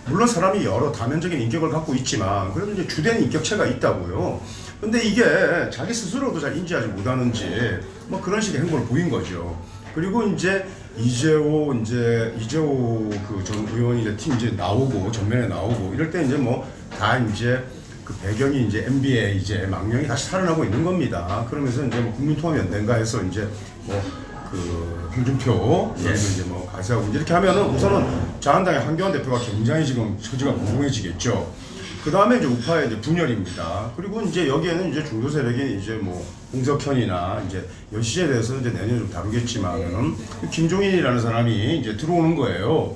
물론 사람이 여러 다면적인 인격을 갖고 있지만 그래도 이제 주된 인격체가 있다고요. 근데 이게 자기 스스로도 잘 인지하지 못하는지 뭐 그런 식의 행보를 보인 거죠. 그리고 이제 이재호 그 전 의원이 이제 팀 이제 나오고 전면에 나오고 이럴 때 이제 뭐 다 이제 그 배경이 이제 MB의 이제 망령이 다시 살아나고 있는 겁니다. 그러면서 이제 뭐 국민통합연대인가 해서 이제 뭐 그 홍준표 이제 뭐 가세하고 이렇게 하면은 우선은 자한당의 한교안 대표가 굉장히 지금 처지가 곤궁해지겠죠. 그 다음에 이제 우파의 이제 분열입니다. 그리고 이제 여기에는 이제 중도 세력인 이제 뭐 홍석현이나 이제 여시에 대해서는 이제 내년에 좀 다루겠지만은 김종인이라는 사람이 이제 들어오는 거예요.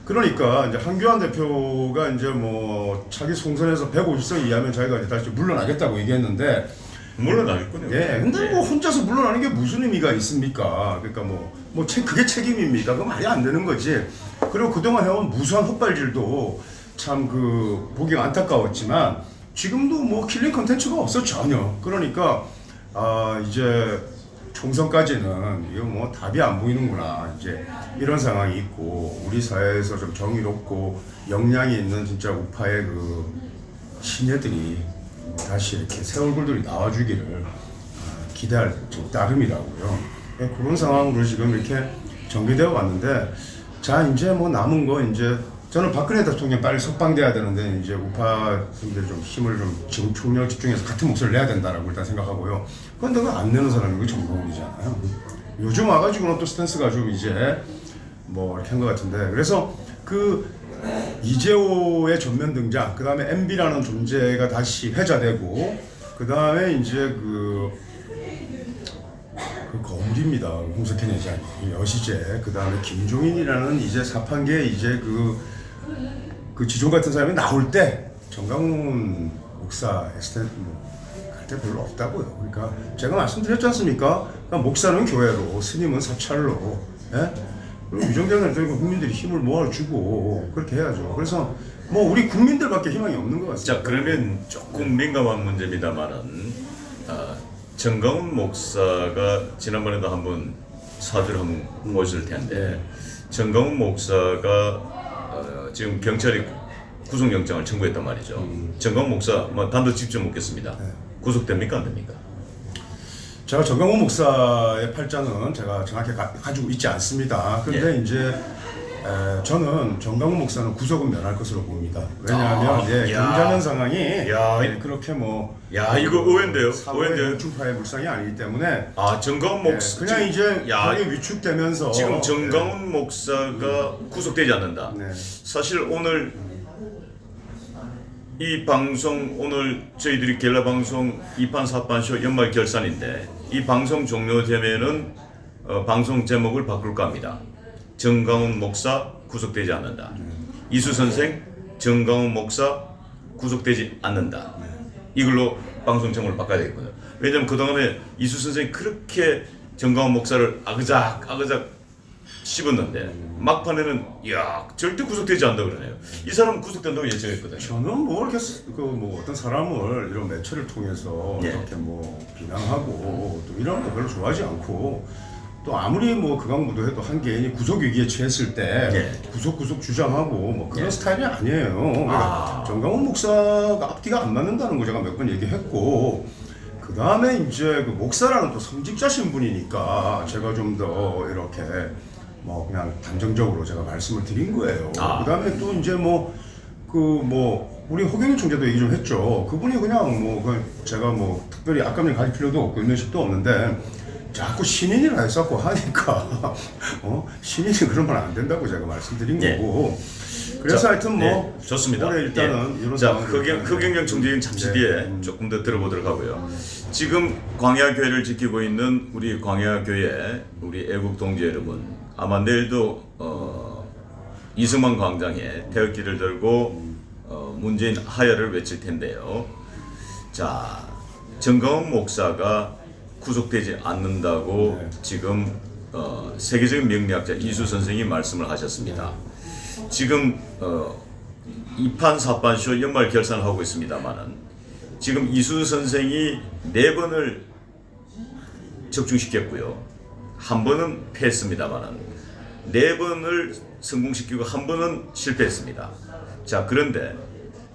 그러니까 이제 한교안 대표가 이제 뭐 차기 총선에서 150석 이하면 자기가 이제 다시 물러나겠다고 얘기했는데, 물러나겠군요. 예, 근데 뭐 혼자서 물러나는 게 무슨 의미가 있습니까? 그러니까 그게 책임입니까? 그 말이 안 되는 거지. 그리고 그동안 해온 무수한 헛발질도 참 보기가 안타까웠지만 지금도 뭐 킬링 컨텐츠가 없어 전혀. 그러니까 이제 총선까지는 이거 뭐 답이 안 보이는구나 이제 이런 상황이 있고 우리 사회에서 좀 정의롭고 역량이 있는 진짜 우파의 신예들이 다시 이렇게 새 얼굴들이 나와주기를 기대할 좀 따름이라고요. 예, 그런 상황으로 지금 이렇게 전개되어 왔는데 자 이제 뭐 남은 거 이제 저는 박근혜 대통령 빨리 석방돼야 되는데 이제 우파분들 좀 힘을 좀 지금 총력 집중해서 같은 목소리를 내야 된다라고 일단 생각하고요. 그런데 그거 안 내는 사람이 그 정동훈이잖아요. 요즘 와가지고는 또 스탠스가 좀 이제 뭐 이렇게 한 것 같은데 그래서 이재호의 전면 등장, 그 다음에 MB라는 존재가 다시 회자되고, 그 다음에 이제 거울입니다. 홍석현 회장이 여시제, 그 다음에 김종인이라는 이제 사판계 이제 그 지존 같은 사람이 나올 때 정강훈 목사 갈데 별로 없다고요. 그러니까 제가 말씀드렸지 않습니까? 그러니까 목사는 교회로, 스님은 사찰로, 예? 그리고 유정장을 들고 국민들이 힘을 모아주고 그렇게 해야죠. 그래서 뭐 우리 국민들밖에 희망이 없는 것 같습니다. 자 그러면 조금 민감한 문제입니다만은 정강훈 목사가 지난번에도 한번 사주를 한번 모셨을 텐데 정강훈 목사가 지금 경찰이 구속영장을 청구했단 말이죠. 정강훈 목사 뭐 단도 직접 묻겠습니다. 구속됩니까 안 됩니까? 제가 정강훈 목사의 팔자는 제가 정확히 가지고 있지 않습니다. 그런데 이제 저는 정강훈 목사는 구속은 면할 것으로 봅니다. 왜냐하면 경자면 상황이 그렇게 이거 오해인데요. 사고의 중파의 물상이 아니기 때문에 정강훈 목사 그냥 이제 형이 위축되면서 지금 정강훈 목사가 구속되지 않는다. 사실 오늘 이 방송 오늘 저희들이 겔라 방송 2판 4판쇼 연말 결산인데 이 방송 종료되면은 방송 제목을 바꿀까 합니다. 정강훈 목사 구속되지 않는다. 이수 선생 정강훈 목사 구속되지 않는다. 이걸로 방송 제목을 바꿔야 되겠군요. 왜냐면 그동안에 이수 선생이 그렇게 정강훈 목사를 아그작 씹었는데 막판에는 절대 구속되지 않는다 그러네요. 이 사람은 구속된다고 예측했거든요. 저는 뭐 이렇게 어떤 사람을 이런 매체를 통해서 이렇게 비난하고 또 이런 거 별로 좋아하지 않고 또 아무리 극악무도해도 한 개인이 구속 위기에 처했을 때 구속 주장하고 그런 스타일이 아니에요. 그러니까 정강훈 목사가 앞뒤가 안 맞는다는 거 제가 몇 번 얘기했고 그 다음에 이제 목사라는 또 성직자 신분이니까 제가 좀 더 이렇게 그냥 단정적으로 제가 말씀을 드린 거예요. 그 다음에 또 이제 우리 허경영 총재도 얘기 좀 했죠. 그분이 그냥 제가 특별히 악감정 가질 필요도 없고 면식도 없는데 자꾸 신인이라 해서 하니까 신인이 그러면 안 된다고 제가 말씀드린 거고. 그래서 하여튼 좋습니다. 올해 일단은 이런 자 허경영 총재님 잠시 뒤에 조금 더 들어보도록 하고요. 지금 광야교회를 지키고 있는 우리 광야교회 우리 애국 동지 여러분, 아마 내일도 이승만 광장에 태극기를 들고 문재인 하야를 외칠 텐데요. 자 정강훈 목사가 구속되지 않는다고 지금 세계적인 명리학자 이수 선생이 말씀을 하셨습니다. 지금 2판 4판쇼 연말 결산을 하고 있습니다만은 지금 이수 선생이 4번을 적중시켰고요. 한 번은 패했습니다만은 4번을 성공시키고 한 번은 실패했습니다. 자 그런데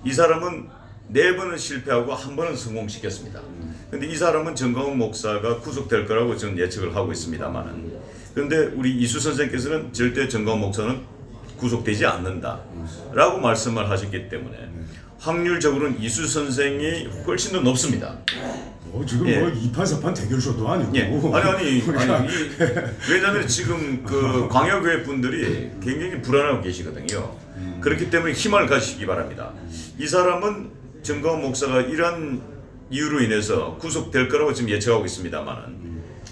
이 사람은 4번은 실패하고 한 번은 성공시켰습니다. 근데 이 사람은 정강훈 목사가 구속될 거라고 저는 예측을 하고 있습니다만은 그런데 우리 이수 선생께서는 절대 정강훈 목사는 구속되지 않는다 라고 말씀을 하셨기 때문에 확률적으로는 이수 선생이 훨씬 더 높습니다. 지금 2판 4판 대결쇼도 아니고 아니 왜냐하면 지금 광야교회 분들이 굉장히 불안하고 계시거든요. 그렇기 때문에 희망을 가지시기 바랍니다. 이 사람은 정강훈 목사가 이러한 이유로 인해서 구속될 거라고 지금 예측하고 있습니다만은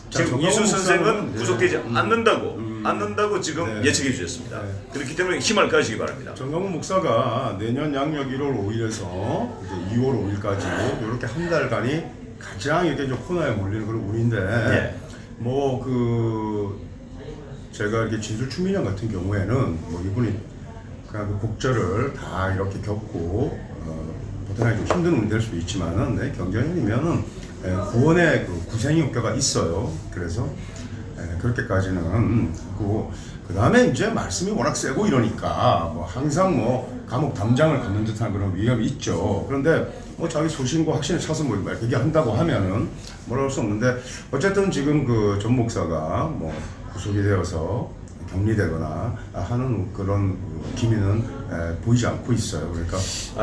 지금 이수 선생은 구속되지 않는다고 지금 예측해 주셨습니다. 그렇기 때문에 힘을 가지시기 바랍니다. 정강훈 목사가 내년 양력 1월 5일에서 이제 2월 5일까지 이렇게 한 달간이 가장 이렇게 좀 코너에 몰리는 그런 운인데 예. 뭐 그 제가 이렇게 진술 추민영 같은 경우에는 뭐 이분이 그냥 그 곡절을 다 이렇게 겪고 보통은 좀 힘든 운이 될 수도 있지만은 네, 경전이면은 구원의 그 구생이 효과가 있어요. 그래서 그렇게까지는 그 다음에 이제 말씀이 워낙 세고 이러니까 뭐 항상 뭐 감옥 담장을 걷는 듯한 그런 위험이 있죠. 그런데 뭐 자기 소신과 확신을 차서 뭐 이렇게 한다고 하면은 뭐라 할 수 없는데 어쨌든 지금 그 전 목사가 뭐 구속이 되어서 격리되거나 하는 그런 기미는 보이지 않고 있어요. 그러니까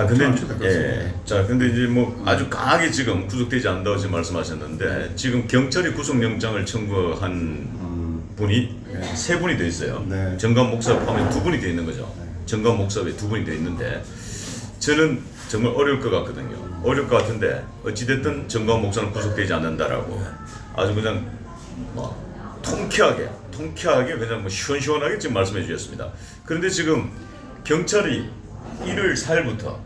근데 자 근데 이제 뭐 아주 강하게 지금 구속되지 않는다고 지금 말씀하셨는데 지금 경찰이 구속영장을 청구한 분이 세 분이 돼 있어요. 네. 정관 목사 포함해 두 분이 돼 있는 거죠. 정관 목사 외 두 분이 돼 있는데 저는 정말 어려울 것 같거든요. 어려울 것 같은데 어찌됐든 정관 목사는 구속되지 않는다라고 아주 그냥 뭐 통쾌하게 그냥 뭐 시원시원하게 지금 말씀해 주셨습니다. 그런데 지금 경찰이 1월 4일부터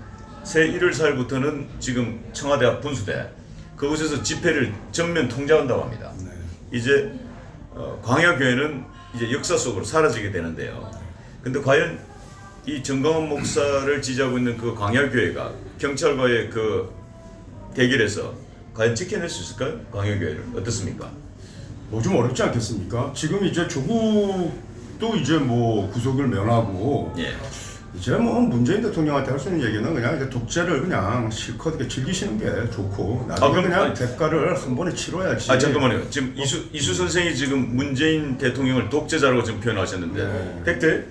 새 1월 4일부터는 지금 청와대 앞 분수대 그곳에서 집회를 전면 통제한다고 합니다. 네. 이제 광야교회는 이제 역사 속으로 사라지게 되는데요. 근데 과연 이 정광훈 목사를 지지하고 있는 그 광야교회가 경찰과의 그 대결에서 과연 지켜낼 수 있을까요? 광야교회를 어떻습니까? 뭐 좀 어렵지 않겠습니까? 지금 이제 조국도 이제 뭐 구속을 면하고 예. 이제 뭐 문재인 대통령한테 할 수 있는 얘기는 그냥 이제 독재를 그냥 실컷 이렇게 즐기시는 게 좋고 나중에 그럼, 그냥 대가를 한 번에 치러야지. 잠깐만요. 지금 이수 선생이 지금 문재인 대통령을 독재자라고 지금 표현하셨는데 네. 팩트?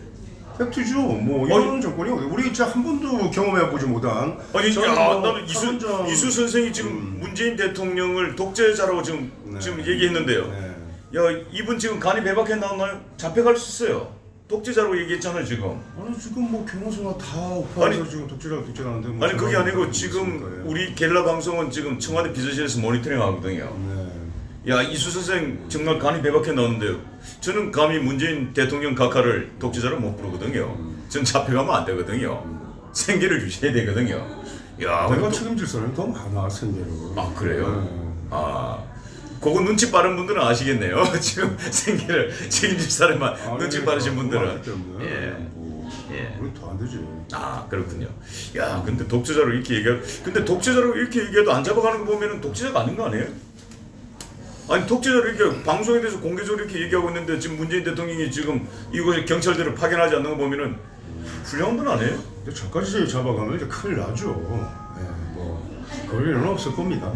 팩트죠. 뭐 이런 정권이 우리 진짜 한 번도 경험해보지 못한. 아니, 나는 탈원전- 이수 선생이 지금 문재인 대통령을 독재자라고 지금 얘기했는데요. 네. 야, 이분 지금 간이 배박해 나왔나요? 잡혀갈 수 있어요. 독재자라고 얘기했잖아요, 지금. 아니 지금 뭐 경호소나 다 오파해서 아니, 지금 독재자는데 뭐 아니 그게 제가 아니고 뭐 지금 있을까요? 우리 겔라 방송은 지금 청와대 비서실에서 모니터링 하거든요. 네. 야, 이수 선생 정말 간이 배박해 나왔는데요. 저는 감히 문재인 대통령 각하를 독재자로 못 부르거든요. 전 잡혀가면 안 되거든요. 생계를 주셔야 되거든요. 야, 내가 또- 책임질 사람이 더 많아 생계를. 아, 그래요? 네. 아, 그거 눈치 빠른 분들은 아시겠네요. 지금 생계를 책임질 사람만 눈치 빠르신 분들은. 우리 더 안 되지. 아, 그렇군요. 야, 근데 독재자로 이렇게 얘기하, 근데 독재자로 이렇게 얘기해도 안 잡아가는 거 보면은 독재자가 아닌 거 아니에요? 아니 독재자로 이렇게 방송에 대해서 공개적으로 이렇게 얘기하고 있는데 지금 문재인 대통령이 지금 이곳에 경찰들을 파견하지 않는 거 보면은 훌륭한 분 아니에요? 근데 저까지 잡아가면 이제 큰일 나죠. 뭐 그럴 일은 없을 겁니다.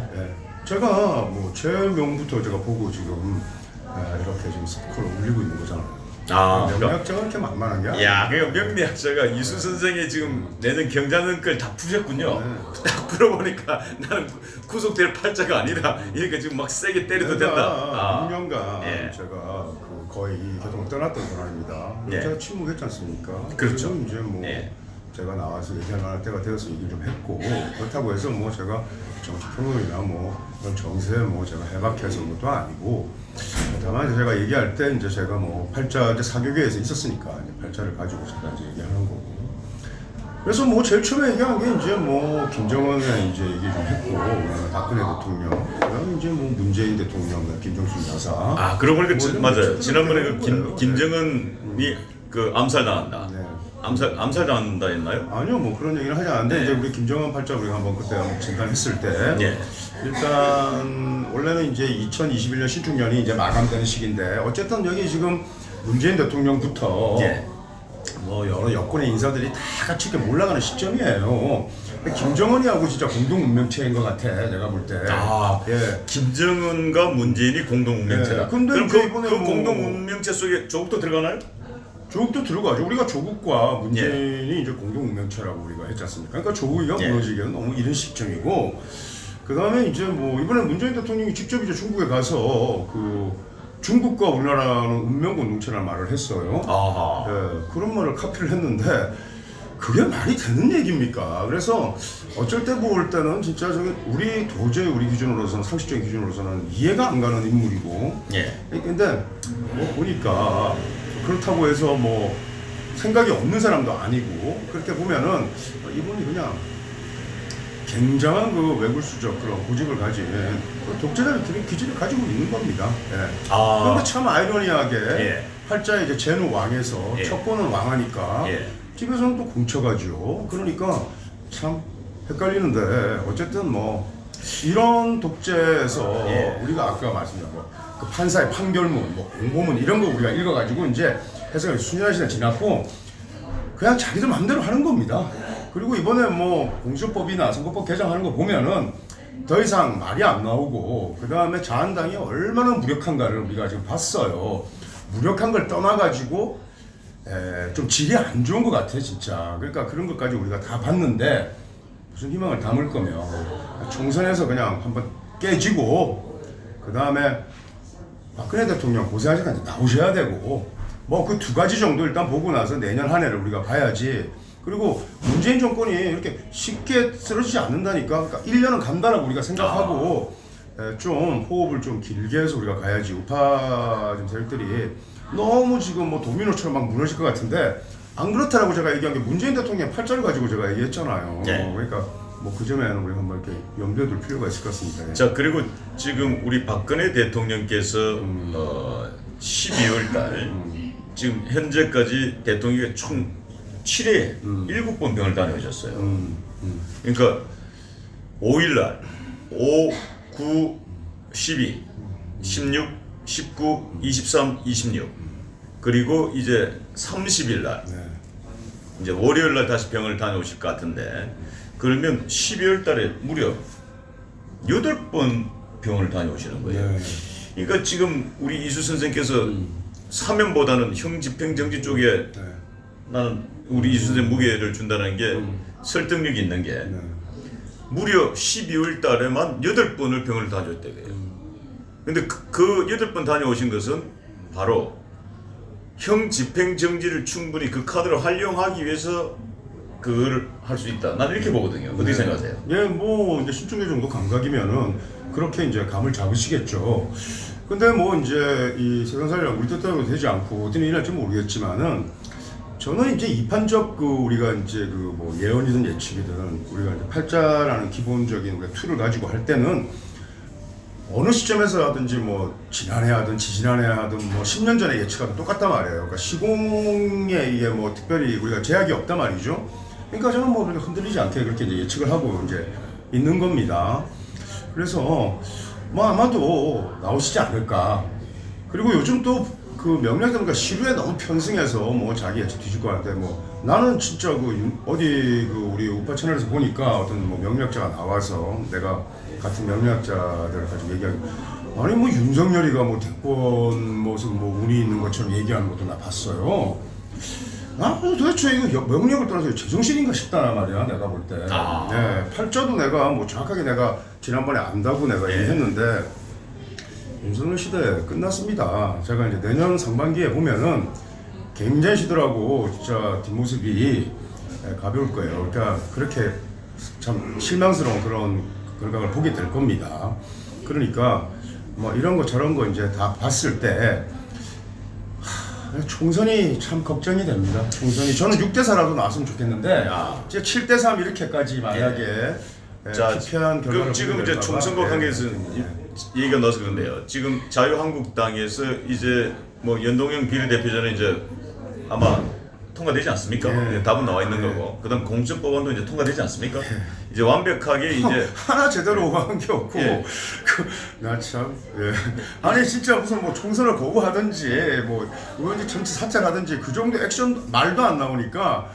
제가 뭐 제 명부터 제가 보고 지금 이렇게 지금 스코어를 올리고 있는 거잖아요. 명리학자가 그렇게 만만한 게 아니에요. 야, 그 명리학자가 이수 선생의 지금 내는 경자능걸 다 푸셨군요. 딱 풀어보니까 나는 구속될 팔자가 아니라 이렇게 지금 막 세게 때려도 된다. 6년간 제가 그 거의 교통을 떠났던 사람입니다. 제가 침묵했지 않습니까? 그렇죠. 그리고 이제 뭐 제가 나와서 얘기할 만할 때가 되어서 얘기를 좀 했고 그렇다고 해서 뭐 제가 정치평론이나 뭐 그런 정세에 뭐 제가 해박해서 것도 아니고 다만 이제 제가 얘기할 때 이제 제가 뭐 팔자 이제 사교계에서 있었으니까 이제 팔자를 가지고 제가 이제 얘기하는 거고 그래서 뭐 제일 처음에 얘기한 게 이제 뭐 김정은에 이제 얘기 좀 했고 박근혜 대통령 그다음에 이제 뭐 문재인 대통령 김정순 여사 그러고 보니까 뭐 맞아요. 지난번에 그 거예요. 김정은이 그 암살 당한다. 네. 암살 당한다 했나요? 아니요, 뭐 그런 얘기는 하지 않았는데 이제 우리 김정은 팔자 우리가 한번 그때 한번 진단했을 때 일단 원래는 이제 2021년 신축년이 이제 마감되는 시기인데 어쨌든 여기 지금 문재인 대통령부터 뭐 여러 여권의 인사들이 다 같이 이렇게 몰라가는 시점이에요. 김정은이하고 진짜 공동 운명체인 것 같아, 내가 볼 때. 김정은과 문재인이 공동 운명체다. 근데 그럼 이제 그 이번에 뭐 공동 운명체 속에 조국도 들어가나요? 조국도 들어가죠. 우리가 조국과 문재인이 이제 공동 운명체라고 우리가 했지 않습니까? 그러니까 조국이가 무너지기에는 너무 이른 시점이고, 그 다음에 이제 뭐 이번에 문재인 대통령이 직접 이제 중국에 가서 그 중국과 우리나라는 운명 공동체라는 말을 했어요. 그런 말을 카피를 했는데 그게 말이 되는 얘기입니까? 그래서 어쩔 때 볼 때는 진짜 저게 도저히 우리 기준으로서는 상식적인 기준으로서는 이해가 안 가는 인물이고. 근데 뭐 보니까 그렇다고 해서 뭐 생각이 없는 사람도 아니고 그렇게 보면은 이분이 그냥 굉장한 그 외굴수적 그런 고집을 가진 그 독재자의 기질을 가지고 있는 겁니다. 예. 그런데 참 아이러니하게 예. 팔자 이제 쟤는 왕에서 예. 첩보는 왕하니까 예. 집에서는 또 공처가죠. 그러니까 참 헷갈리는데 어쨌든 뭐 이런 독재에서 예. 우리가 아까 말씀드린 그 판사의 판결문, 뭐 공보문 이런 거 우리가 읽어가지고 이제 해석을 수년의 시간 지났고 그냥 자기들 마음대로 하는 겁니다. 그리고 이번에 뭐 공수법이나 선거법 개정하는 거 보면은 더 이상 말이 안 나오고 그 다음에 자한당이 얼마나 무력한가를 우리가 지금 봤어요. 무력한 걸 떠나가지고 좀 질이 안 좋은 것 같아 진짜. 그러니까 그런 것까지 우리가 다 봤는데 무슨 희망을 담을 거면 총선에서 그냥 한번 깨지고 그 다음에 박근혜 대통령 고생하실 때 나오셔야 되고 뭐 그 두 가지 정도 일단 보고 나서 내년 한 해를 우리가 봐야지. 그리고 문재인 정권이 이렇게 쉽게 쓰러지지 않는다니까. 그러니까 1년은 간다라고 우리가 생각하고 좀 호흡을 좀 길게 해서 우리가 가야지. 우파 좀 세력들이 너무 지금 뭐 도미노처럼 막 무너질 것 같은데 안 그렇다라고 제가 얘기한 게 문재인 대통령의 팔자를 가지고 제가 얘기했잖아요. 네. 그러니까 뭐 그 점에는 우리 한번 이렇게 염두에 둘 필요가 있을 것 같습니다. 자, 그리고 지금 우리 박근혜 대통령께서 12월 달 지금 현재까지 대통령이 총 7회 7번 병을 다녀오셨어요. 그러니까 5일 날 5, 9, 12, 16, 19, 23, 26 그리고 이제 30일 날 이제 월요일 날 다시 병을 다녀오실 것 같은데 그러면 12월 달에 무려 8번 병을 다녀오시는 거예요. 그러니까 지금 우리 이수 선생께서 사면보다는 형 집행정지 쪽에 나는 우리 이수 선생 무게를 준다는 게 설득력이 있는 게 무려 12월 달에만 8번을 병을 다녀왔대요. 근데 그 8번 다녀오신 것은 바로 형 집행정지를 충분히 그 카드를 활용하기 위해서 그걸 할 수 있다. 나는 이렇게 보거든요. 어떻게 생각하세요? 예, 뭐 이제 신중계 정도 감각이면은 그렇게 이제 감을 잡으시겠죠. 근데 뭐 이제 이 세상살이랑 우리 뜻대로 되지 않고 어떤 일이 날지 모르겠지만은 저는 이제 이판적 그 우리가 이제 그 뭐 예언이든 예측이든 우리가 이제 팔자라는 기본적인 우리가 툴을 가지고 할 때는 어느 시점에서 하든지 뭐 지난해 하든 지지난해 하든 뭐 10년 전에 예측하든 똑같단 말이에요. 그러니까 시공에 이게 뭐 특별히 우리가 제약이 없단 말이죠. 그러니까 저는 뭐 그렇게 흔들리지 않게 그렇게 이제 예측을 하고 이제 있는 겁니다. 그래서 뭐 아마도 나오시지 않을까. 그리고 요즘 또 그 명략들과 시류에 너무 편승해서 뭐 자기 예측 뒤질 거 같은데 뭐 나는 진짜 그 어디 그 우리 우파 채널에서 보니까 어떤 뭐 명략자가 나와서 내가 같은 명략자들 가지고 얘기하기 아니 뭐 윤석열이가 뭐 대권 무슨 뭐 운이 있는 것처럼 얘기하는 것도 나 봤어요. 아 도대체 이거 명력을 떠나서 제정신인가 싶다 말이야 내가 볼 때. 네, 팔자도 내가 뭐 정확하게 내가 지난번에 안다고 내가 얘기했는데 윤석열 시대 끝났습니다. 제가 이제 내년 상반기에 보면은 굉장히 시들하고 진짜 뒷모습이 가벼울 거예요. 그러니까 그렇게 참 실망스러운 그런 결과를 보게 될 겁니다. 그러니까 뭐 이런 거 저런 거 이제 다 봤을 때 총선이 참 걱정이 됩니다. 총선이 저는 6대4라도 나왔으면 좋겠는데 이제 7대3 이렇게까지 만약에 자, 피폐한 결과를 지금 이제 총선과 관계해서 얘기가 나와서 그런데요. 지금 자유한국당에서 이제 뭐 연동형 비례대표제는 이제 아마 통과되지 않습니까? 답은 나와 있는 거고. 그다음 공천법안도 이제 통과되지 않습니까? 이제 완벽하게 이제 하나 제대로 한 게 없고 나 참 아니 진짜 무슨 뭐 총선을 거부하든지 뭐 의원직 정치 사퇴하든지 그 정도 액션 말도 안 나오니까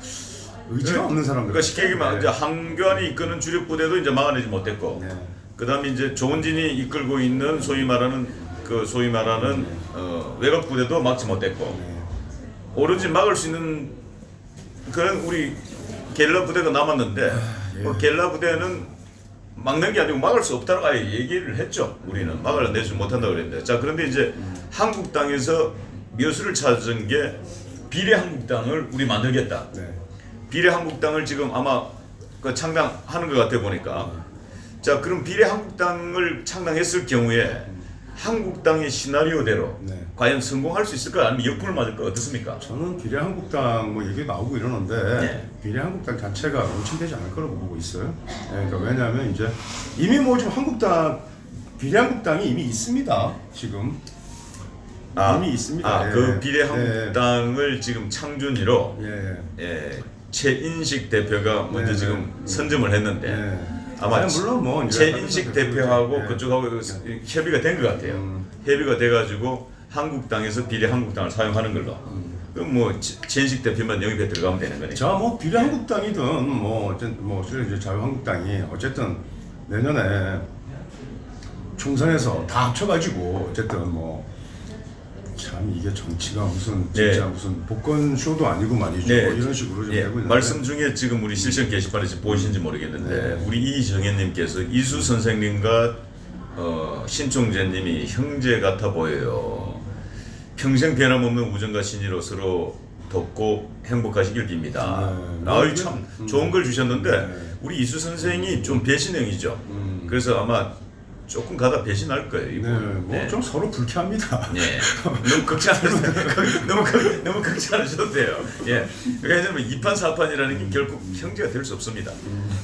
의지가 없는 사람들. 그러니까 쉽게 얘기하면 이제 한교안이 이끄는 주력 부대도 이제 막아내지 못했고. 그다음에 이제 조원진이 이끌고 있는 소위 말하는 외곽 부대도 막지 못했고 오로지 막을 수 있는 그런 우리 게릴라 부대가 남았는데 게릴라 부대는 막는 게 아니고 막을 수 없다고 아예 얘기를 했죠. 우리는 막을 내지 못한다고 그랬는데 자 그런데 이제 한국당에서 묘수를 찾은 게 비례한국당을 우리 만들겠다. 비례한국당을 지금 아마 그 창당하는 것 같아 보니까 자 그럼 비례한국당을 창당했을 경우에 한국당의 시나리오대로 네. 과연 성공할 수 있을까 아니면 역풍을 맞을까 어떻습니까? 저는 비례한국당 뭐 얘기 나오고 이러는데 네. 비례한국당 자체가 론칭되지 않을 거라고 보고 있어요. 네, 그러니까 왜냐하면 이제 이미 뭐 지금 한국당 비례한국당이 이미 있습니다. 지금 이미 있습니다. 예. 그 비례한국당을 지금 창준이로 예. 최인식 대표가 먼저 네, 지금 선점을 했는데 예. 아마 아니, 물론 뭐 이제 최인식 대표하고 예. 그쪽하고 협의가 된 것 같아요. 협의가 돼가지고 한국당에서 비례한국당을 사용하는 걸로. 그럼 뭐 최인식 대표만 영입에 들어가면 되는 거니까. 자, 뭐 비례한국당이든 뭐 어쨌든 뭐 이제 자유한국당이 어쨌든 내년에 총선에서 다 합쳐가지고 어쨌든 뭐 참 이게 정치가 무슨 진짜 무슨 복권 쇼도 아니고 말이죠. 뭐 이런 식으로 좀 되고 있는데 말씀 중에 지금 우리 실시간 게시판에 지금 보이신지 모르겠는데 우리 이정현님께서 이수 선생님과 신총재님이 형제 같아 보여요. 평생 변함없는 우정과 신의로 서로 돕고 행복하시길 빕니다. 아유 참 좋은 걸 주셨는데 우리 이수 선생이 좀 배신형이죠. 그래서 아마 조금 가다 배신할 거예요. 이분. 뭐 좀 서로 불쾌합니다. 네. 너무 걱정 안 하셔도 돼요. 예. 왜냐하면 2판 4판이라는 게 결국 형제가 될 수 없습니다.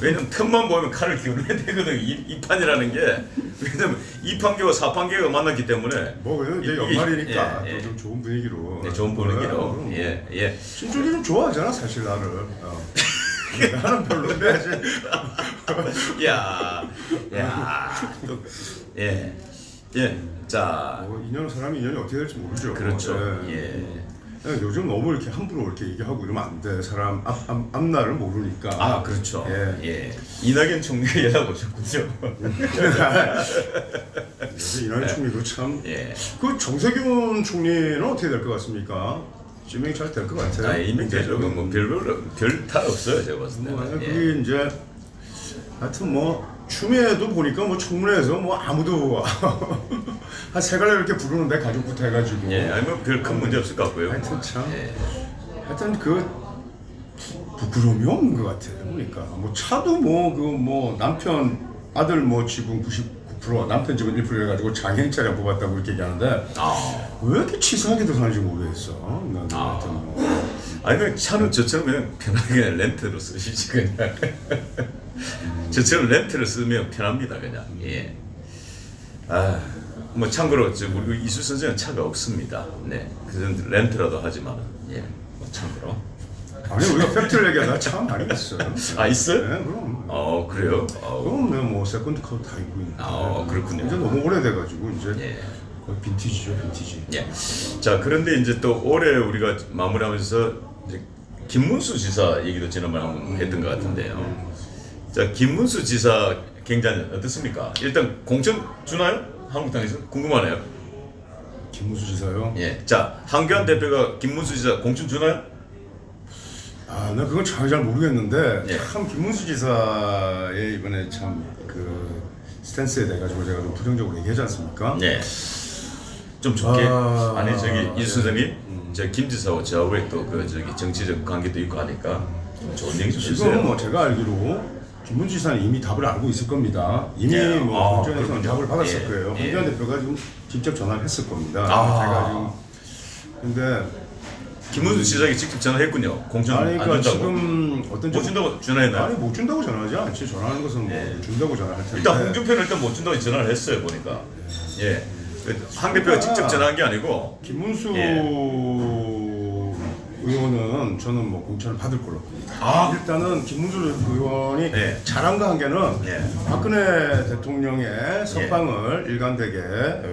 왜냐하면 틈만 보면 칼을 기울여야 되거든요. 2판이라는 게 왜냐하면 2판계와 4판계가 만났기 때문에 뭐 이제 연말이니까 예, 예. 좀 좋은 분위기로. 네, 좋은 분위기로. 예. 신쪽이 좀 좋아하잖아 사실 나를. 나는 별로인데 아직. 자, 사람이 인연이 어떻게 될지 모르죠. 그렇죠. 요즘 너무 이렇게 함부로 이렇게 얘기하고 이러면 안 돼. 사람 앞날을 모르니까. 그렇죠. 예. 이낙연 총리가 연락 오셨군요. 요새 이낙연 총리도 참. 예. 그 정세균 총리는 어떻게 될 것 같습니까? 지명이 잘 될 것 같아요. 임명되죠. 별다 없어요, 제가 봤을 때. 그게 이제 하여튼 뭐 추미애도 보니까 뭐 청문회에서 뭐 아무도 한 세 갈래 이렇게 부르는데 가족부터 해가지고. 아니 뭐별 큰 문제 없을 것 같고요. 하여튼 참. 하여튼 그 부끄러움이 없는 것 같아요. 그러니까 뭐 차도 뭐 남편 아들 뭐 지분 99% 남편 지분 1% 해가지고 장애인 차량 뽑았다고 이렇게 얘기하는데 왜 이렇게 치사하게도 사는지 모르겠어. 하여튼 뭐. 아니 그 차는 저처럼 그냥 편하게 그냥 렌트로 쓰시지 그냥. 저처럼 렌트를 쓰면 편합니다 그냥. 예. 뭐 참고로 우리 이수 선생은 차가 없습니다. 네. 그래서 렌트라도 하지만 뭐 참고로. 아니 우리가 팩트를 얘기하다 참 많이 있어요. 있어요? 네, 그럼. 그래요? 그럼 내가 뭐 세컨드 카드 다 있고 있는데. 그렇군요. 이제 너무 오래돼가지고 이제 거의 빈티지죠, 빈티지. 자 그런데 이제 또 올해 우리가 마무리하면서 이제 김문수 지사 얘기도 지난번에 한번 했던 것 같은데요. 자 김문수 지사 굉장히 어떻습니까? 일단 공천 주나요? 한국당에서 궁금하네요. 김문수 지사요? 자 한교안 대표가 김문수 지사 공천 주나요? 나 그건 잘 모르겠는데 참 김문수 지사의 이번에 참 그 스탠스에 대해 가지고 제가 좀 부정적으로 얘기하지 않습니까? 좀 좋게 아니 이수 선생님 김 지사와 저하고의 또 그 정치적 관계도 있고 하니까 좋은 얘기 좀 해주세요. 지금 뭐 제가 알기로 김문수 지사는 이미 답을 알고 있을 겁니다. 이미 뭐 공천에서 답을 받았을 거예요. 한교안 대표가 지금 직접 전화를 했을 겁니다. 제가 지금 근데 김문수 지사에게 직접 전화했군요. 공천 안 그러니까 준다고. 지금 어떤 못 준다고 전화했나요? 아니 못 준다고 전화하지 않지. 전화하는 것은 뭐 준다고 전화할 텐데. 일단 홍준표는 일단 못 준다고 전화를 했어요 보니까. 황 대표가 직접 전화한 게 아니고 김문수 의원은 저는 뭐 공천을 받을 걸로 봅니다. 일단은 김문수 의원이 잘한 거 한 개는 박근혜 대통령의 석방을 일관되게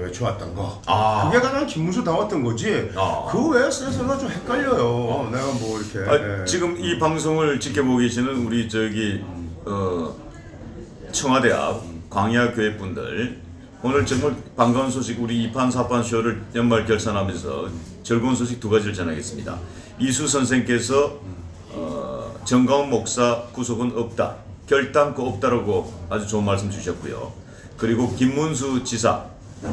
외쳐왔던 거. 그게 가장 김문수 다웠던 거지. 그 외에 센서가 좀 헷갈려요. 내가 뭐 이렇게. 지금 이 방송을 지켜보고 계시는 우리 청와대 앞 광야교회 분들 오늘 정말 반가운 소식 우리 2판 4판 쇼를 연말 결산하면서 즐거운 소식 두 가지를 전하겠습니다. 이수 선생께서 정가운 목사 구속은 없다. 결단코 없다라고 아주 좋은 말씀 주셨고요. 그리고 김문수 지사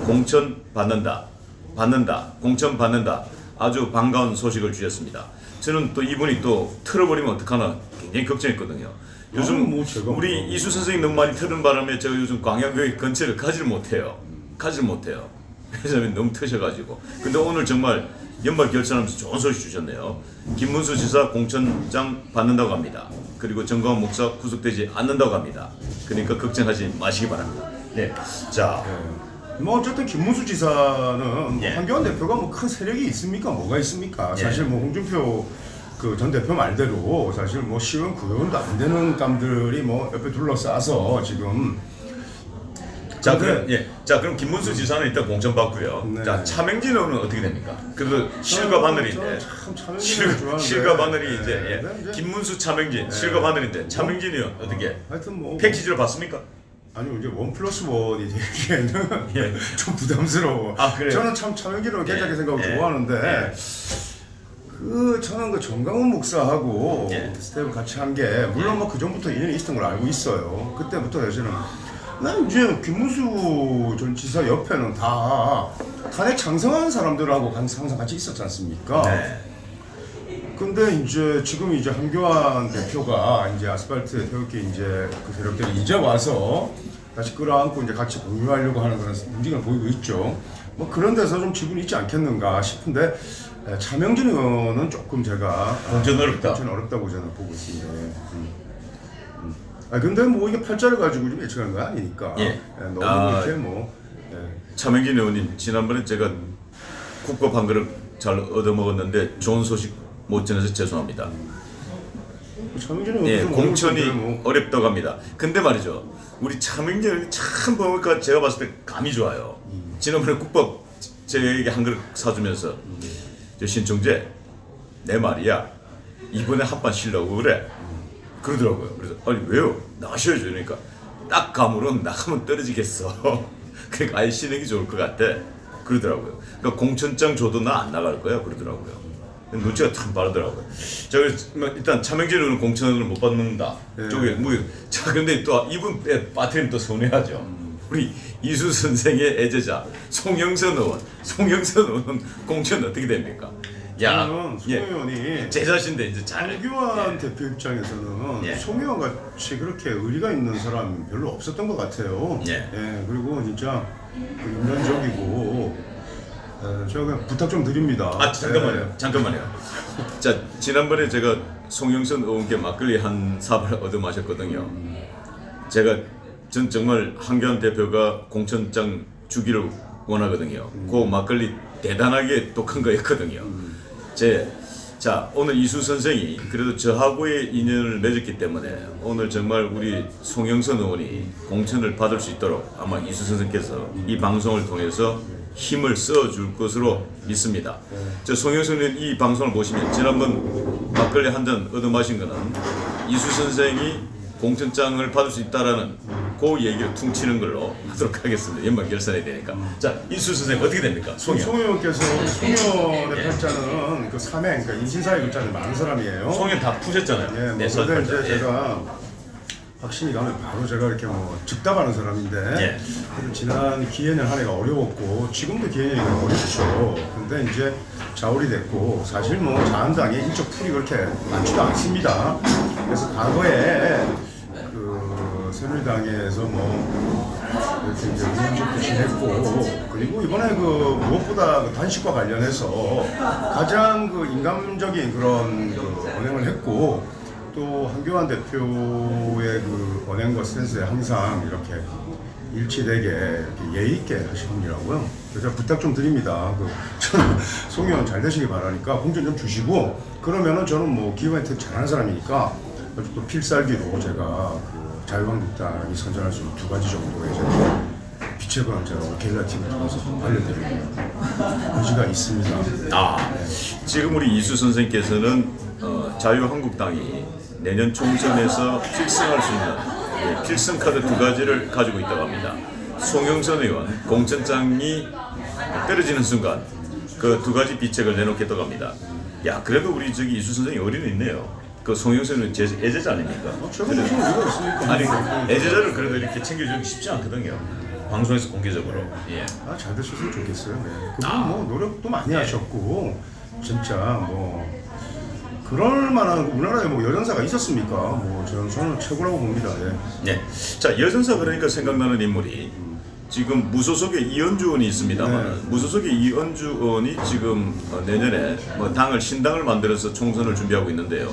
공천 받는다. 공천 받는다. 아주 반가운 소식을 주셨습니다. 저는 또 이분이 또 틀어버리면 어떡하나 굉장히 걱정했거든요. 요즘 우리 이수 선생님 너무 많이 틀은 바람에 제가 요즘 광양교회 근처를 가지를 못해요. 회장님 너무 터셔가지고. 근데 오늘 정말 연말 결산하면서 좋은 소식 주셨네요. 김문수 지사 공천장 받는다고 합니다. 그리고 정광훈 목사 구속되지 않는다고 합니다. 그러니까 걱정하지 마시기 바랍니다. 네, 자, 뭐 어쨌든 김문수 지사는 예. 한교안 대표가 뭐 큰 세력이 있습니까? 뭐가 있습니까? 예. 사실 뭐 홍준표 그 전 대표 말대로 사실 뭐 시의원 구의원도 안 되는 감들이 뭐 옆에 둘러싸서 지금. 자, 근데 그럼 자, 그럼 김문수 지사는 일단 공천 받고요. 네. 자, 차명진 의원은 어떻게 됩니까? 그래도 실과 바늘인데. 참 차명진을 좋아하는데. 실과 바늘이 네. 이제, 근데 이제 김문수, 차명진, 실과 바늘인데 차명진 의원 어떻게 하여튼 뭐 패키지로 받습니까? 아니요 이제 1+1이 되기에는 예. 좀 부담스러워. 아, 그래요? 저는 참 차명진을 괜찮게 생각하고 예. 좋아하는데 저는 그 정강훈 목사하고 예. 스텝을 같이 한 게 물론 뭐 그 전부터 인연이 있었던 걸 알고 있어요. 그때부터 사실은 난 이제 김문수 전 지사 옆에는 다 탄핵 찬성한 사람들하고 항상 같이 있었지 않습니까? 네. 근데 이제 지금 이제 한교안 대표가 이제 아스팔트에 태극기 이제 그 세력들이 이제 와서 다시 끌어안고 이제 같이 공유하려고 하는 그런 움직임을 보이고 있죠. 뭐 그런 데서 좀 지분이 있지 않겠는가 싶은데 차명진 의원은 조금 제가 공천 어렵다. 공천 어렵다고 저는 보고 있습니다. 아 근데 뭐 이게 팔자를 가지고 좀 예측하는 거 아니니까 예. 너무 이렇게 뭐 차명진 의원님 지난번에 제가 국밥 한 그릇 잘 얻어먹었는데 좋은 소식 못 전해서 죄송합니다. 차명진 의원 예, 좀 공천이 어려울 텐데 뭐. 어렵다고 합니다. 근데 말이죠, 우리 차명진 의원이 참 보니까 제가 봤을 때 감이 좋아요. 지난번에 국밥 제게 한 그릇 사주면서 저 신청재 내 말이야 이번에 한판 쉬려고 그래 그러더라고요. 그래서 아니 왜요? 나가셔야죠. 그러니까 딱 감으로 나가면 떨어지겠어. 그러니까 아예 쉬는 게 좋을 것 같아 그러더라고요. 그러니까 공천장 줘도 나 안 나갈 거야 그러더라고요. 눈치가 참 빠르더라고요. 자, 그래서 일단 차명진 의원은 공천을 못 받는다. 네. 저게 뭐, 자, 근데 또 이분 빠트리면 또 손해하죠. 우리 이수 선생의 애제자 송영선 의원, 공천 어떻게 됩니까? 야, 저는 송 의원이 제자신데 이제 잘. 한교안 대표 입장에서는 예. 송 의원 같이 그렇게 의리가 있는 사람 별로 없었던 것 같아요. 예. 그리고 진짜 그 인간적이고 제가 그냥 부탁 좀 드립니다. 아 잠깐만요. 자, 지난번에 제가 송영선 의원께 막걸리 한 사발 얻어 마셨거든요. 제가 전 정말 한교안 대표가 공천장 주기를 원하거든요. 그 막걸리 대단하게 독한 거였거든요. 자, 오늘 이수 선생이 그래도 저하고의 인연을 맺었기 때문에 오늘 정말 우리 송영선 의원이 공천을 받을 수 있도록 아마 이수 선생께서 이 방송을 통해서 힘을 써줄 것으로 믿습니다. 저 송영선 의원 이 방송을 보시면 지난번 막걸리 한 잔 얻어 마신 거는 이수 선생이 공천장을 받을 수 있다라는 그 얘기를 퉁치는 걸로 하도록 하겠습니다. 연말 결산해야 되니까. 자, 이수 선생 어떻게 됩니까? 송 의원께서 송 의원의 팔자는 그 삼행, 그러니까 인신사의 글자는 많은 사람이에요. 송영 다 푸셨잖아요. 예, 뭐 네, 근데 팔자. 이제 예. 제가 확신이 가면 바로 제가 이렇게 뭐 즉답하는 사람인데 예. 지난 기해년 한 해가 어려웠고 지금도 기해년이 어렵죠. 근데 이제 좌울이 됐고 사실 뭐 자한당의 인적 풀이 그렇게 많지도 않습니다. 그래서 과거에 그 새누리당에서 뭐 이렇게 이제 의원직도 지냈고 그리고 이번에 그 무엇보다 그 단식과 관련해서 가장 그 인간적인 그런 그 언행을 했고 또 한교안 대표의 그 언행과 스탠스에 항상 이렇게 일치되게 이렇게 예의 있게 하시는 분이라고요. 그래서 부탁 좀 드립니다. 저는 송 의원 잘 되시길 바라니까 공천 좀 주시고 그러면은 저는 뭐 기후에 되게 잘하는 사람이니까 또 필살기로 제가 그 자유한국당이 선전할 수 있는 2가지 정도의 빛의 광자로 게릴라팀을 통해서 알려드리는 의지가 있습니다. 지금 우리 이수 선생께서는 자유한국당이 내년 총선에서 필승할 수 있는 필승 카드 2가지를 가지고 있다고 합니다. 송영선 의원 공천장이 떨어지는 순간 그 2가지 비책을 내놓겠다고 합니다. 야, 그래도 우리 저기 이수 선생이 어린애 있네요. 그 송영선 의원 애제자 아닙니까? 제가 무슨 의미가 있습니까? 아니, 애제자를 그래도 이렇게 챙겨주기 쉽지 않거든요. 방송에서 공개적으로. 예. 잘 되셨으면 좋겠어요. 네. 그분 뭐 노력도 많이 하셨고 진짜 뭐 그럴 만한 우리나라에 뭐 여전사가 있었습니까? 뭐 저는 최고라고 봅니다. 예. 네. 자, 여전사 그러니까 생각나는 인물이 지금 무소속의 이현주 의원이 있습니다만 네. 무소속의 이현주 의원이 지금 내년에 뭐 당을 신당을 만들어서 총선을 준비하고 있는데요.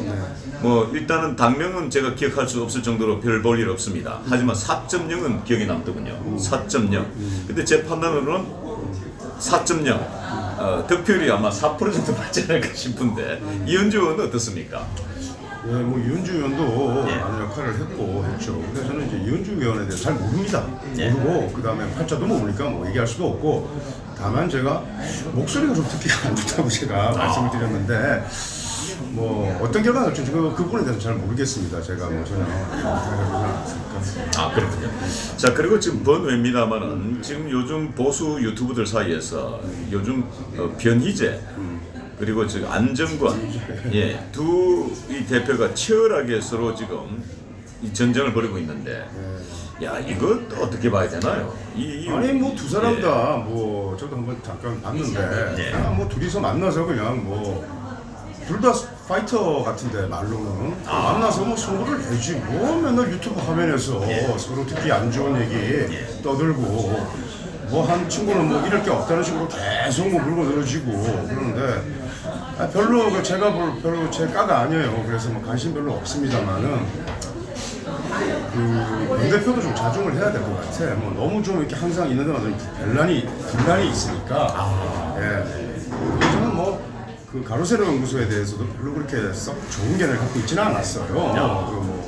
뭐 일단은 당명은 제가 기억할 수 없을 정도로 별 볼 일 없습니다. 하지만 4.0은 기억에 남더군요. 4.0. 근데 제 판단으로는 4.0 득표율이 아마 4% 정도 받지 않을까 싶은데 이현주 의원은 어떻습니까? 예, 뭐 이현주 의원도 예. 많은 역할을 했죠. 근데 저는 이제 이현주 의원에 대해서 잘 모릅니다. 예. 모르고 그다음에 팔자도 모르니까 뭐 얘기할 수도 없고, 다만 제가 목소리가 좀 듣기가 안 좋다고 제가 말씀을 드렸는데 뭐 어떤 결과가 날지 그 부분에 대해서 잘 모르겠습니다. 제가 뭐 전혀 알아보지 않았으니까. 아 그렇군요. 자 그리고 지금 번외입니다만은 지금 요즘 보수 유튜브들 사이에서 요즘 변희재 그리고 지금 안정권 두 이 대표가 치열하게 서로 지금 이 전쟁을 벌이고 있는데 야 이거 또 어떻게 봐야 되나요? 아니 뭐 두 사람 다 뭐 저도 한번 잠깐 봤는데 그냥 뭐 둘이서 만나서 그냥 뭐 둘 다 파이터 같은데 말로는 만나서 뭐 승부를 내지 뭐 맨날 유튜브 화면에서 서로 듣기 안 좋은 얘기 떠들고 뭐 한 친구는 뭐 이럴 게 없다는 식으로 계속 뭐 물고 늘어지고 그러는데 별로 제가 별로 제 까가 아니에요. 그래서 뭐 관심 별로 없습니다만은 그 대표도 좀 자중을 해야 될 것 같아. 뭐 너무 좀 이렇게 항상 있는 데마다 분란이 있으니까. 저는 뭐 그 가로세로 연구소에 대해서도 별로 그렇게 썩 좋은 견해를 갖고 있지는 않았어요.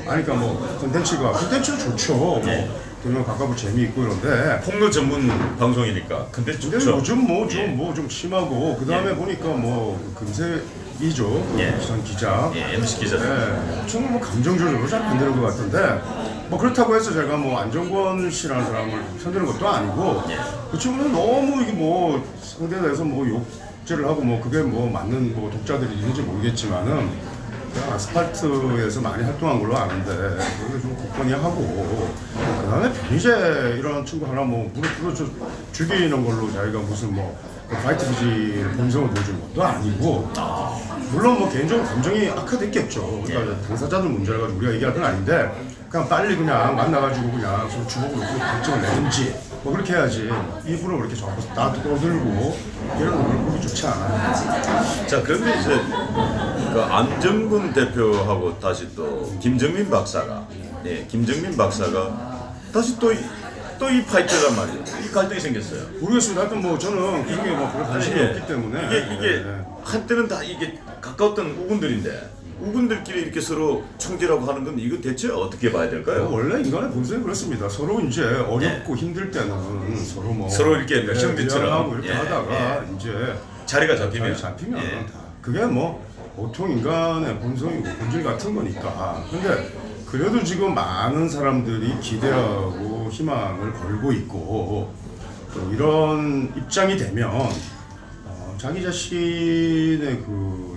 그러니까 뭐 컨텐츠는 좋죠. 뭐 되면 가까고 재미있고 이런데. 폭로 전문 방송이니까. 근데 근데 요즘 뭐 좀 심하고 그 다음에 보니까 뭐 금세이죠. 기상 기자. MC 기자. 좀 뭐 감정 조절로 잘 안 되는 것 같은데. 뭐 그렇다고 해서 제가 뭐 안정권 씨라는 사람을 편드는 것도 아니고 그 친구는 너무 이게 뭐 상대에 대해서 뭐 욕죄를 하고 뭐 그게 뭐 맞는 뭐 독자들이 있는지 모르겠지만은 그냥 아스팔트에서 많이 활동한 걸로 아는데 그걸 좀 굳건히 하고 그다음에 변희재 이런 친구 하나 뭐 무릎 꿇어 죽이는 걸로 자기가 무슨 뭐 파이트 비지를 본성을 보여주는 것도 아니고 물론 뭐 개인적으로 감정이 악화됐겠죠. 그러니까 당사자들 문제라 가지고 우리가 얘기할 건 아닌데 그냥 빨리 그냥 만나가지고 그냥 서로 주먹을 놓고 결정을 내든지 뭐 그렇게 해야지 일부러 그렇게 자꾸 다 떠들고 이런 걸 보기 좋지 않아요. 자 그런데 이제 그 안정근 대표하고 다시 또 김정민 박사가 다시 또 이 파이트란 말이에요. 이 갈등이 생겼어요. 모르겠습니다. 하여튼 뭐 저는 그게 뭐 별로 관심이 없기 때문에 이게 한때는 다 이게 가까웠던 우군들인데 우군들끼리 이렇게 서로 총질하고 하는 건 이거 대체 어떻게 봐야 될까요? 원래 인간의 본성이 그렇습니다. 서로 이제 어렵고 힘들 때는 서로 뭐 서로 이렇게 멱형들처럼 이렇게 하다가 이제 자리가 잡히면 다 그게 뭐 보통 인간의 본성이고 본질 같은 거니까. 근데 그래도 지금 많은 사람들이 기대하고 희망을 걸고 있고 또 이런 입장이 되면 자기 자신의 그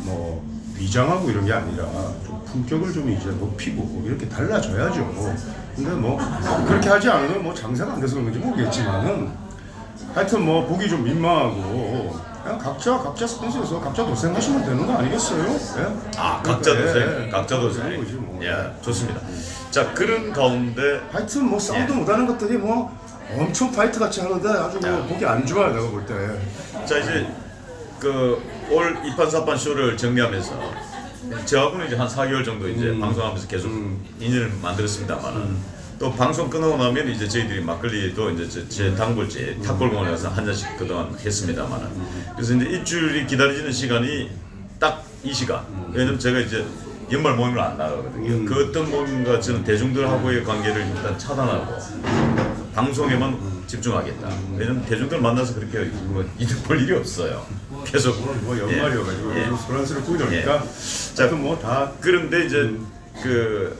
뭐 위장하고 이런 게 아니라 좀 품격을 좀 이제 높이고 이렇게 달라져야죠. 근데 뭐 그렇게 하지 않으면 뭐 장사가 안 돼서 그런 건지 모르겠지만은 하여튼 뭐 보기 좀 민망하고 그냥 각자 스탠스에서 각자 도생하시면 되는 거 아니겠어요? 각자 도생, 각자 도생. 그런 거지 뭐. 좋습니다. 자 그런 가운데 하여튼 뭐 싸움도 못하는 것들이 뭐 엄청 파이트 같이 하는데 아주 뭐 보기 안 좋아요 내가 볼 때. 자 이제 그 올 이판사판 쇼를 정리하면서 저하고는 이제 한 4개월 정도 이제 방송하면서 계속 인연을 만들었습니다만은 또 방송 끝나고 나면 이제 저희들이 막걸리도 이제 제 단골집 탑골공원에 가서 한 잔씩 그동안 했습니다만은 그래서 이제 일주일이 기다려지는 시간이 딱 이 시간. 왜냐면 제가 이제 연말 모임을 안 나가거든요. 그 어떤 모임과 저는 대중들하고의 관계를 일단 차단하고 방송에만 집중하겠다. 왜냐면 대중들 만나서 그렇게 뭐 이득 볼 일이 없어요. 계속 뭐 연말이어가지고 소란스럽고 이러니까. 자, 뭐 다 그런데 이제 그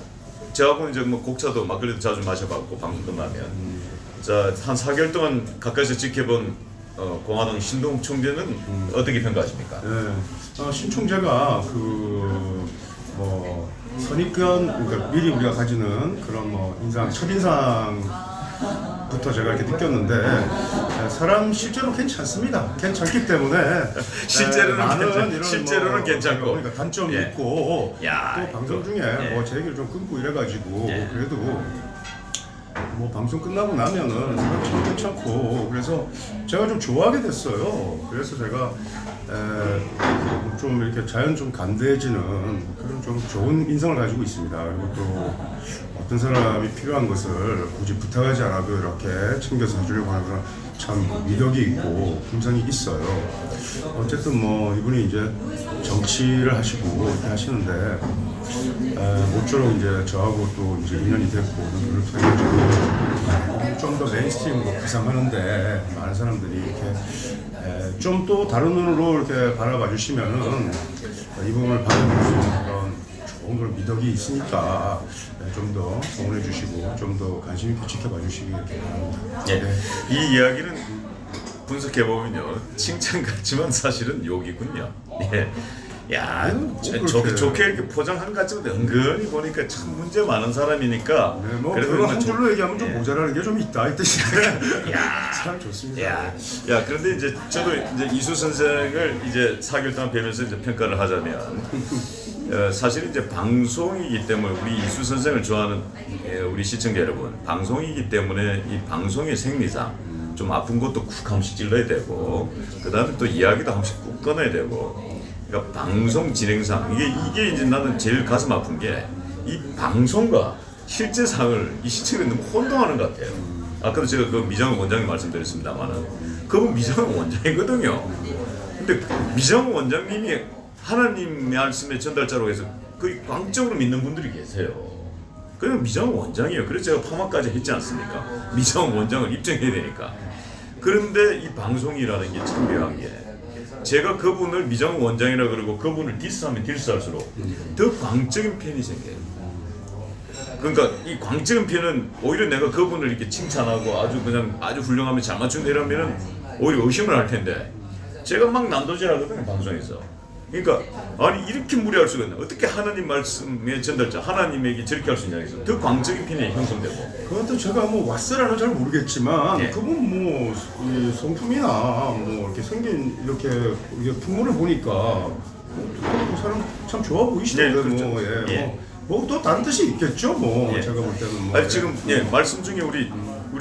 저하고 이제 뭐 곡차도 막걸리도 자주 마셔봤고 방송 끝나면 자 한 4개월 동안 가까이서 지켜본 공화당 신동 총재는 어떻게 평가하십니까? 신 총재가 그 뭐 선입견 그러니까 미리 우리가 가지는 그런 뭐 첫인상부터 제가 이렇게 느꼈는데 사람 실제로 괜찮습니다. 괜찮기 때문에 실제로는 괜찮고 그러니까 단점이 있고 또 방송 중에 뭐 제 얘기를 좀 끊고 이래가지고 그래도 뭐 방송 끝나고 나면은 참 괜찮고 그래서 제가 좀 좋아하게 됐어요. 그래서 제가 좀 이렇게 자연 좀 간대해지는 그런 좀 좋은 인성을 가지고 있습니다. 그리고 또 어떤 사람이 필요한 것을 굳이 부탁하지 않아도 이렇게 챙겨서 해주려고 하는 그런 참 미덕이 있고 품성이 있어요. 어쨌든 뭐 이분이 이제 정치를 하시고 이렇게 하시는데 모쪼록 이제 저하고 또 이제 인연이 됐고 그걸 통해 좀 더 메인스트림으로 구상하는데 많은 사람들이 이렇게 좀 또 다른 눈으로 이렇게 바라봐 주시면은 이 부분을 바라볼 수 있는 그런 좋은 그런 미덕이 있으니까 좀 더 성원해 주시고 좀 더 관심 있게 지켜봐 주시기 바랍니다. 예. 네. 이 이야기는 분석해 보면요 칭찬 같지만 사실은 욕이군요. 예. 야, 좋게 이렇게 포장한 것 같지만 은근히 보니까 참 문제 많은 사람이니까. 네, 뭐 그거 한 줄로 얘기하면 좀 모자라는 게 좀 있다 이 뜻인데. 야, 참 좋습니다. 야, 그런데 이제 저도 이제 이수 선생을 이제 4개월 동안 뵈면서 이제 평가를 하자면 사실 이제 방송이기 때문에 우리 이수 선생을 좋아하는 우리 시청자 여러분, 방송이기 때문에 이 방송의 생리상 좀 아픈 것도 쿡 한 번씩 찔러야 되고, 그 다음에 또 이야기도 한 번씩 꾹 꺼내야 되고. 그러니까 방송 진행상 이게 이제 나는 제일 가슴 아픈 게 이 방송과 실제 상을 이 시청자들이 너무 혼동하는 것 같아요. 아까도 제가 그 미장원 원장님 말씀드렸습니다만은 그분 미장원 원장이거든요. 근데 미장원 원장님이 하나님 말씀의 전달자로 해서 거의 광적으로 믿는 분들이 계세요. 그냥 미장원 원장이에요. 그래서 제가 파마까지 했지 않습니까? 미장원 원장을 입증해야 되니까. 그런데 이 방송이라는 게 참 묘한 게 제가 그분을 미장원 원장이라 그러고 그분을 디스하면 디스할수록 더 광적인 편이 생겨요. 그러니까 이 광적인 편은 오히려 내가 그분을 이렇게 칭찬하고 아주 훌륭하면 잘 맞춘다 이러면은 오히려 의심을 할 텐데 제가 막 난도질하거든요 방송에서. 그러니까 아니 이렇게 무리할 수가 있나? 어떻게 하나님 말씀의 전달자 하나님에게 저렇게 할 수 있냐 해서 더 광적인 편이 형성되고. 그것도 제가 뭐 왓스라는 잘 모르겠지만 예. 그분 뭐 이 성품이나 뭐 이렇게 생긴 이렇게 풍문을 보니까 그 사람 참 좋아 보이시던데. 네, 그렇죠. 뭐 예. 예. 뭐 또 다른 뜻이 있겠죠 뭐. 예. 제가 볼 때는 뭐. 아니 지금 말씀 중에 우리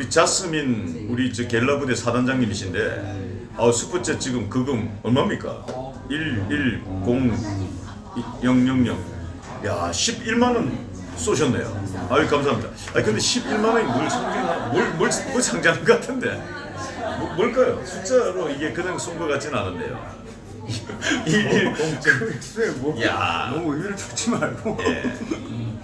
자스민 우리 저 겔라 부대 사단장님이신데 슈퍼챗 지금 그금 얼마입니까? 110000. 야 11만 원 쏘셨네요. 아유 감사합니다. 아니 근데 11만 원이 뭘 상징하는 뭘 상징하는 것 같은데 뭘까요? 숫자로 이게 그냥 쏜 것 같지는 않은데요. 1100. 글쎄 뭐 야. 너무 의미를 두지 말고. 예.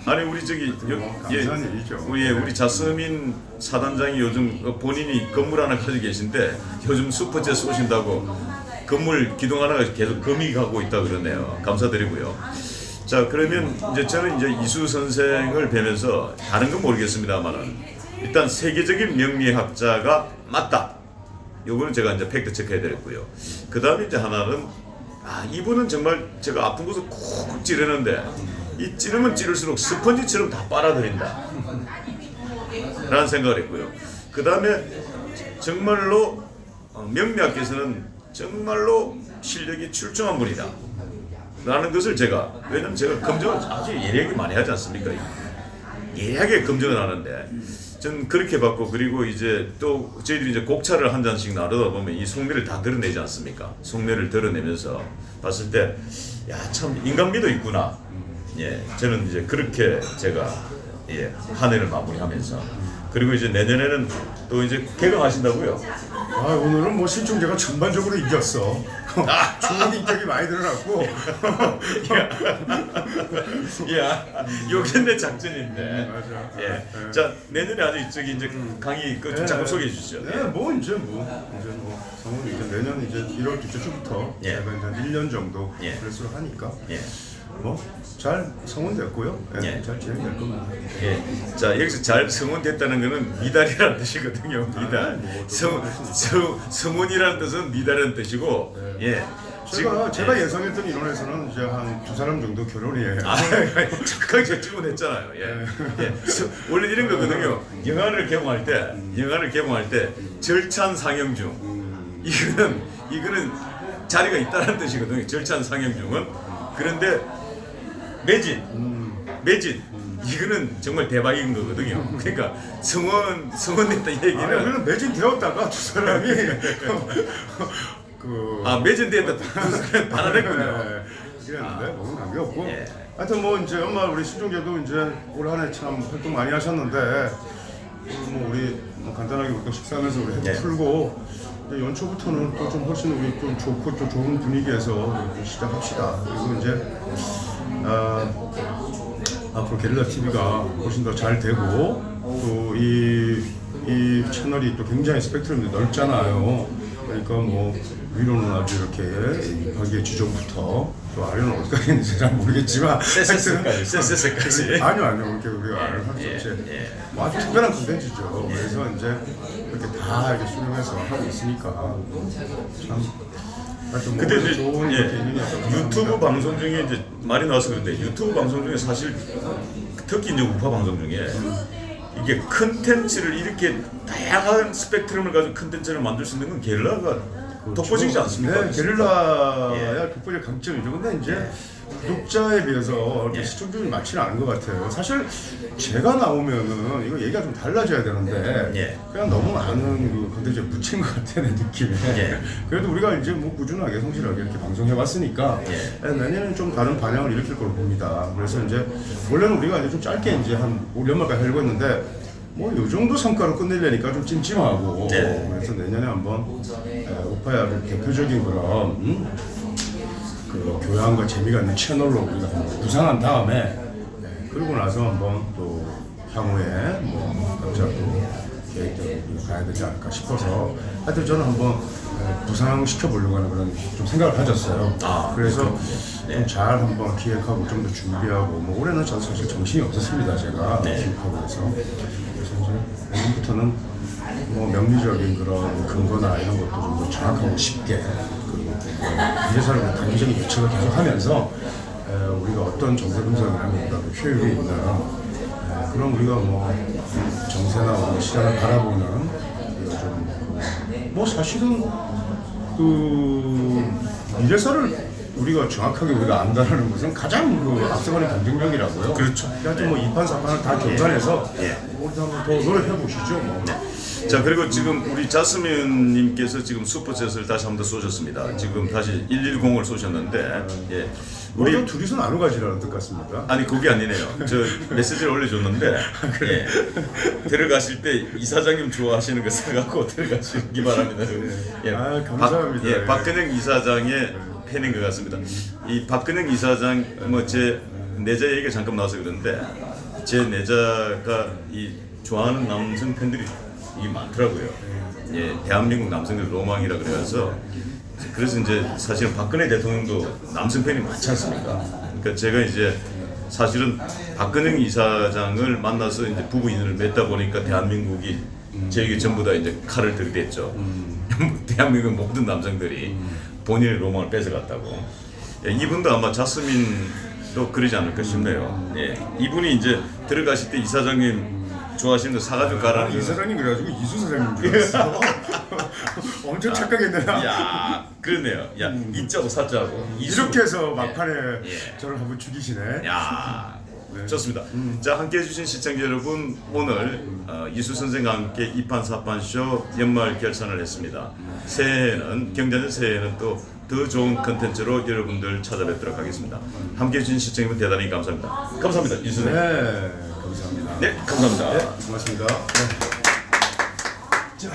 아니 우리 저기 감사한 일이죠. 우리 자스민 사단장이 요즘 본인이 건물 하나 가지고 계신데 요즘 슈퍼챗 쏘신다고 건물 기둥 하나가 계속 금이 가고 있다 그러네요. 감사드리고요. 자 그러면 이제 저는 이제 이수 선생을 뵈면서 다른 건 모르겠습니다만은 일단 세계적인 명리학자가 맞다. 요거는 제가 이제 팩트 체크해야 되겠고요. 그 다음에 이제 하나는 이분은 정말 제가 아픈 곳을 콕 찌르는데 이 찌르면 찌를수록 스펀지처럼 다 빨아들인다 라는 생각을 했고요. 그 다음에 정말로 명리학계에서는 정말로 실력이 출중한 분이다 라는 것을 제가 왜냐면 제가 검증을 아주 예리하게 많이 하지 않습니까? 예리하게 검증을 하는데 전 그렇게 봤고 그리고 이제 또 저희들이 이제 곡차를 한 잔씩 나누다 보면 이 속내를 다 드러내지 않습니까? 속내를 드러내면서 봤을 때 야 참 인간미도 있구나. 예, 저는 이제 그렇게 제가 한 해를 마무리하면서 그리고 이제 내년에는 또 이제 개강하신다고요? 오늘은 뭐 신청자가 전반적으로 이겼어. 좋은 인격이 많이 드러났고. 야, 요게 내 작전인데. 맞아. 예. 자, 내년에 아주 저기 이제 강의 좀 잠깐 소개해 주시죠. 네, 뭐 이제 성훈 이제 내년 이제 1월 둘째 주부터 예. 제가 이제 한 1년 정도 예. 그래서 하니까 예. 뭐 잘 성원됐고요. 예. 잘 진행될 겁니다. 예. 자, 여기서 잘 성원됐다는 것은 미달이라는 뜻이거든요. 미달. 뭐 성원이라는 뜻은 미달이라는 뜻이고. 예. 제가 예상했던 인원에서는 이제 한 두 사람 정도 결혼이 해요. 착하게 질문했잖아요. 예. 예. 원래 이런 거거든요. 영화를 개봉할 때 절찬 상영 중. 이거는 자리가 있다는 뜻이거든요. 절찬 상영 중은. 그런데 매진. 이거는 정말 대박인 거거든요. 그러니까 성원됐다 아니, 얘기는 우리는 매진되었다가 두 사람이 매진됐다 두 사람이 반환했군요. 그랬는데 뭐는 관계없고 예. 하여튼 뭐 이제 엄마 우리 신종재도 이제 올 한 해 참 활동 많이 하셨는데 뭐 우리 뭐 간단하게 우리 식사하면서 우리 해도 예. 풀고 이제 연초부터는 또 좀 훨씬 우리 좀 좋고 좀 좋은 분위기에서 시작합시다. 그리고 이제 앞으로 게릴라 TV가 훨씬 더 잘 되고 또 이 채널이 또 굉장히 스펙트럼이 넓잖아요. 그러니까 뭐 위로는 아주 이렇게 6개의 지점부터 또 아래는 어디까지 있는지 잘 모르겠지만 세세까지 아니요 이렇게 우리가 할 수 없이 뭐 아주 특별한 콘텐츠죠. 그래서 이제 이렇게 다 이렇게 수용해서 하고 있으니까 참 하여튼 뭐 근데 이제 좋은 이렇게 인연이었다고 유튜브 생각합니다. 방송 중에 이제 말이 나와서 그런데 유튜브 방송 중에 사실 특히 이제 우파 방송 중에 이게 컨텐츠를 이렇게 다양한 스펙트럼을 가지고 컨텐츠를 만들 수 있는 건 게릴라가 독보적이지 않습니까? 네, 게릴라야 독보적 강점이죠. 근데 이제 구독자에 비해서 이렇게 시청률이 많지는 않은 것 같아요. 사실 제가 나오면은 이거 얘기가 좀 달라져야 되는데 그냥 너무 많은 그 컨텐츠에 묻힌 것 같다는 느낌에 그래도 우리가 이제 뭐 꾸준하게 성실하게 이렇게 방송해왔으니까 내년에는 좀 다른 반향을 일으킬 걸로 봅니다. 그래서 이제 원래는 우리가 이제 좀 짧게 이제 한 올 연말까지 하려고 했는데 뭐 요 정도 성과로 끝내려니까 좀 찜찜하고 그래서 내년에 한번 우파야를 대표적인 그런 그 교양과 재미가 있는 채널로 우리가 한번 구상한 다음에 그러고 나서 한번 또 향후에 뭐 각자 또 계획대로 우리가 가야 되지 않을까 싶어서 하여튼 저는 한번 구상시켜 보려고 하는 그런 좀 생각을 가졌어요. 그래서 좀 잘 한번 기획하고 좀 더 준비하고 뭐 올해는 저도 사실 정신이 없었습니다. 제가 기획하고 해서 그래서 이제 내년부터는 뭐 명리적인 그런 근거나 이런 것도 좀 더 정확하고 쉽게 그리고 미래사를 단계적인 예측을 계속하면서 우리가 어떤 정세 분석이라면 더 효율이 있는 그런 우리가 뭐 정세나 우리 시장을 바라보는 뭐 사실은 그 미래사를 우리가 정확하게 우리가 안다는 것은 가장 그 앞서가는 경쟁력이라고요. 그렇죠. 하여튼 뭐 2판 4판을 다 경관해서 우리도 한번 더 노력해 보시죠. 뭐. 자 그리고 지금 우리 자스민님께서 지금 슈퍼챗을 다시 한 번 더 쏘셨습니다. 지금 다시 110을 쏘셨는데 우리 둘이서 나눠 가지라는 뜻 같습니다. 아니 그게 아니네요. 저 메시지를 올려줬는데 들어가실 때 이사장님 좋아하시는 거 써갖고 들어가시기 바랍니다. 감사합니다. 박근영 이사장의 팬인 것 같습니다. 이 박근영 이사장 뭐 제 내자 얘기가 잠깐 나와서 그런데 제 내자가 이 좋아하는 남성 팬들이 이게 많더라고요. 대한민국 남성들 로망이라 그래서 그래서 이제 사실은 박근혜 대통령도 남성 팬이 많지 않습니까? 그러니까 제가 이제 사실은 박근영 이사장을 만나서 이제 부부 인연을 맺다 보니까 대한민국이 저에게 전부 다 이제 칼을 들이댔죠. 대한민국 모든 남성들이 본인의 로망을 뺏어갔다고. 이분도 아마 자스민도 그러지 않을까 싶네요. 이분이 이제 들어가실 때 이사장님 좋아하시는 거 사가지고 가라는 이사장님 그래가지고 이수 사장님 줄 알았어. 엄청 착각했네. 야, 그러네요. 야, 이자고 사자고 이렇게 해서 막판에 저를 한번 죽이시네. 야, 좋습니다. 자, 함께해 주신 시청자 여러분, 오늘 이수 선생과 함께 2판 4판 쇼 연말 결산을 했습니다. 새해에는 경자년 새해에는 또 더 좋은 컨텐츠로 여러분들 찾아뵙도록 하겠습니다. 함께해 주신 시청자 여러분 대단히 감사합니다. 감사합니다, 이수 선생. 네, 감사합니다. 네, 감사합니다. 네, 고맙습니다. 네. 자.